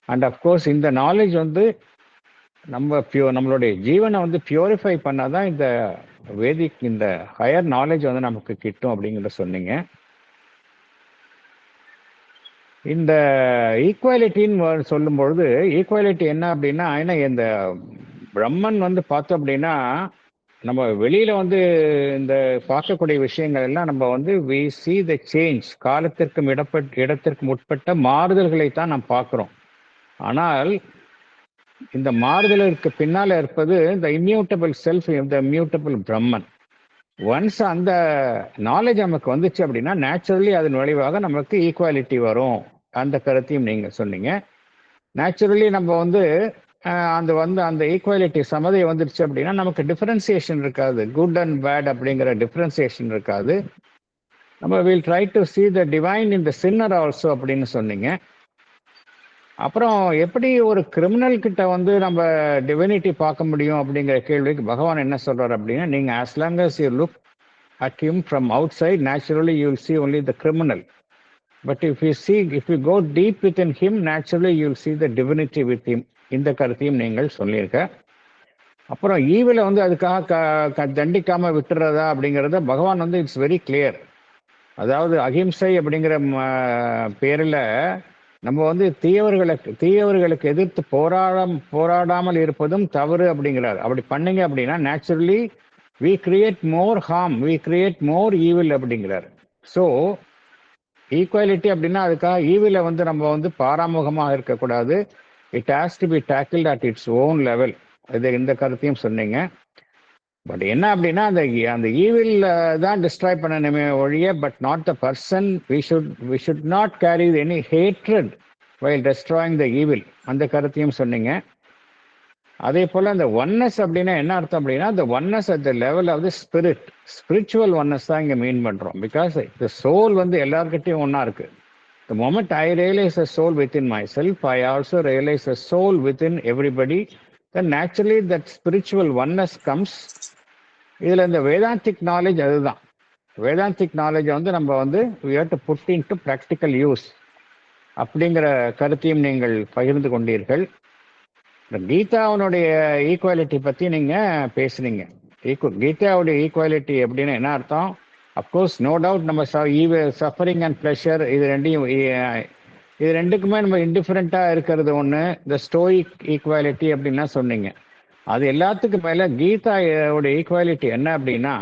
அண்ட் அஃப்கோர்ஸ் இந்த நாலேஜ் வந்து நம்மளுடைய ஜீவனை வந்து பியூரிஃபை பண்ணாதான் இந்த வேதிக், இந்த ஹையர் நாலேஜ் வந்து நமக்கு கிட்டும் அப்படிங்கிறத சொன்னீங்க. இந்த ஈக்குவாலிட்டின்னு சொல்லும்பொழுது ஈக்குவாலிட்டி என்ன அப்படின்னா, ஏன்னா இந்த பிரம்மன் வந்து பார்த்தோம் அப்படின்னா, நம்ம வெளியில வந்து இந்த பார்க்கக்கூடிய விஷயங்கள் எல்லாம் நம்ம வந்து வி சி த சேஞ்ச், காலத்திற்கும் இடத்திற்கும் உட்பட்ட மாறுதல்களை தான் நாம் பார்க்கிறோம். ஆனால் இந்த மாறுதலுக்கு பின்னால இருப்பது இந்த இம்யூட்டபிள் செல்ஃப், இந்த இம்யூட்டபிள் பிரம்மன். ஒன்ஸ் அந்த நாலேஜ் நமக்கு வந்துச்சு அப்படின்னா நேச்சுரலி அதன் விளைவாக நமக்கு ஈக்குவாலிட்டி வரும். அந்த கருத்தையும் நீங்க சொன்னீங்க. நேச்சுரலி நம்ம வந்து அந்த ஈக்குவாலிட்டி சமதை வந்துருச்சு அப்படின்னா நமக்கு டிஃபரன்சியேஷன் இருக்காது. குட் அண்ட் பேட் அப்படிங்கிற டிஃபரன்சியேஷன் இருக்காது. நம்ம will try to see the divine in the sinner also அப்படின்னு சொன்னீங்க. அப்புறம் எப்படி ஒரு கிரிமினல் கிட்ட வந்து நம்ம டிவினிட்டி பார்க்க முடியும் அப்படிங்கிற கேள்விக்கு பகவான் என்ன சொல்றாரு அப்படின்னா, நீங்க as long as you look at him from outside, naturally you will see only the criminal. But if you go deep within him, naturally you will see the divinity with him. இந்த கருத்தையும் நீங்கள் சொல்லியிருக்க. அப்புறம் ஈவில வந்து அதுக்காக தண்டிக்காம விட்டுறதா அப்படிங்கிறத பகவான் வந்து இட்ஸ் வெரி கிளியர். அதாவது அகிம்சை அப்படிங்கிற பேரில் நம்ம வந்து தீயவர்களுக்கு எதிர்த்து போராடாமல் இருப்பதும் தவறு அப்படிங்கிறார். அப்படி பண்ணீங்க அப்படின்னா naturally we create more harm, we create more evil அப்படிங்கிறார். ஸோ ஈக்குவாலிட்டி அப்படின்னா அதுக்காக ஈவில வந்து நம்ம வந்து பாராமுகமாக இருக்கக்கூடாது. It has to be tackled at its own level. இந்த கருத்தையும் சொன்னீங்க. பட் என்ன அப்படின்னா அந்த ஈவில் தான் டிஸ்ட்ராய் பண்ணணுமே ஒழிய, but not the person. We should not carry any hatred while destroying the evil. அந்த கருத்தையும் சொன்னீங்க. அதே போல் அந்த ஒன்னஸ் அப்படின்னா என்ன அர்த்தம் அப்படின்னா, the oneness at the level of the spirit, spiritual oneness தான் இங்கே மீன் பண்ணுறோம். பிகாஸ் the soul வந்து எல்லார்கிட்டையும் ஒன்றா இருக்கு. The moment I realize a soul within myself, I also realize a soul within everybody. Then naturally that spiritual oneness comes. இதில் இந்த Vedantic knowledge அதுதான். வேதாந்திக் நாலேஜை வந்து நம்ம வந்து we have to put into practical use அப்படிங்கிற கருத்தையும் நீங்கள் பகிர்ந்து கொண்டீர்கள். கீதாவுடைய ஈக்குவாலிட்டி பற்றி நீங்கள் பேசுனீங்க. கீதாவுடைய ஈக்குவாலிட்டி அப்படின்னு என்ன அர்த்தம்? அப்கோர்ஸ் நோ டவுட் நம்ம சஃபரிங் அண்ட் ப்ளஷர் இது ரெண்டுக்குமே நம்ம இன்டிஃபரெண்ட்டாக இருக்கிறது ஒன்று. இந்த ஸ்டோயிக் ஈக்குவாலிட்டி அப்படின்னா சொன்னீங்க. அது எல்லாத்துக்கும் மேலே கீதாவுடைய ஈக்குவாலிட்டி என்ன அப்படின்னா,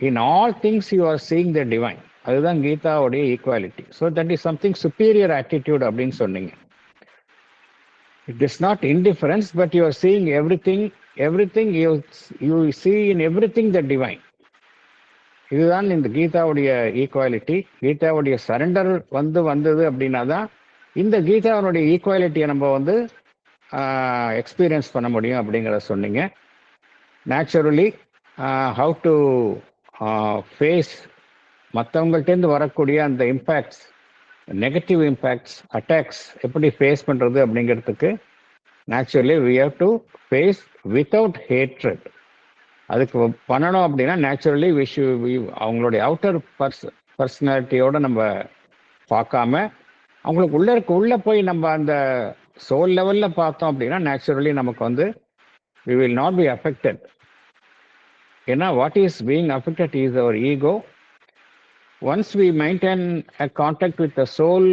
in all things you are seeing the divine. அதுதான் கீதாவுடைய equality. So that is something superior attitude அப்படின்னு சொன்னீங்க. It is not indifference, but you are seeing everything you see in everything the divine. இதுதான் இந்த கீதாவுடைய equality. கீதாவுடைய surrender வந்தது அப்படின்னா தான் இந்த கீதாவுடைய ஈக்குவாலிட்டியை நம்ம வந்து எக்ஸ்பீரியன்ஸ் பண்ண முடியும் அப்படிங்கிறத சொன்னீங்க. நேச்சுரலி ஹவு டு ஃபேஸ் மற்றவங்கள்டேருந்து வரக்கூடிய அந்த இம்பேக்ட்ஸ், நெகட்டிவ் இம்பேக்ட்ஸ், அட்டாக்ஸ் எப்படி ஃபேஸ் பண்ணுறது அப்படிங்கிறதுக்கு naturally we have to face without hatred. அதுக்கு பண்ணணும் அப்படின்னா நேச்சுரலி அவங்களுடைய அவுட்டர் பர்சனாலிட்டியோடு நம்ம பார்க்காம அவங்களுக்கு உள்ளே போய் நம்ம அந்த சோல் லெவலில் பார்த்தோம் அப்படின்னா நேச்சுரலி நமக்கு வந்து we will not be affected. ஏன்னா what is being affected is our ego. Once we maintain a contact with the soul,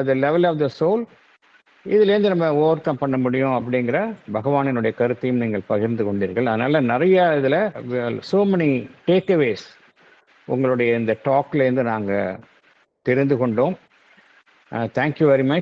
the level of the soul, இதுலேருந்து நம்ம ஓவர் கம் பண்ண முடியும் அப்படிங்கிற பகவானினுடைய கருத்தையும் நீங்கள் பகிர்ந்து கொண்டீர்கள். அதனால் நிறைய இதில் so many takeaways உங்களுடைய இந்த டாக்லேருந்து நாங்கள் தெரிந்து கொண்டோம். Thank you very much.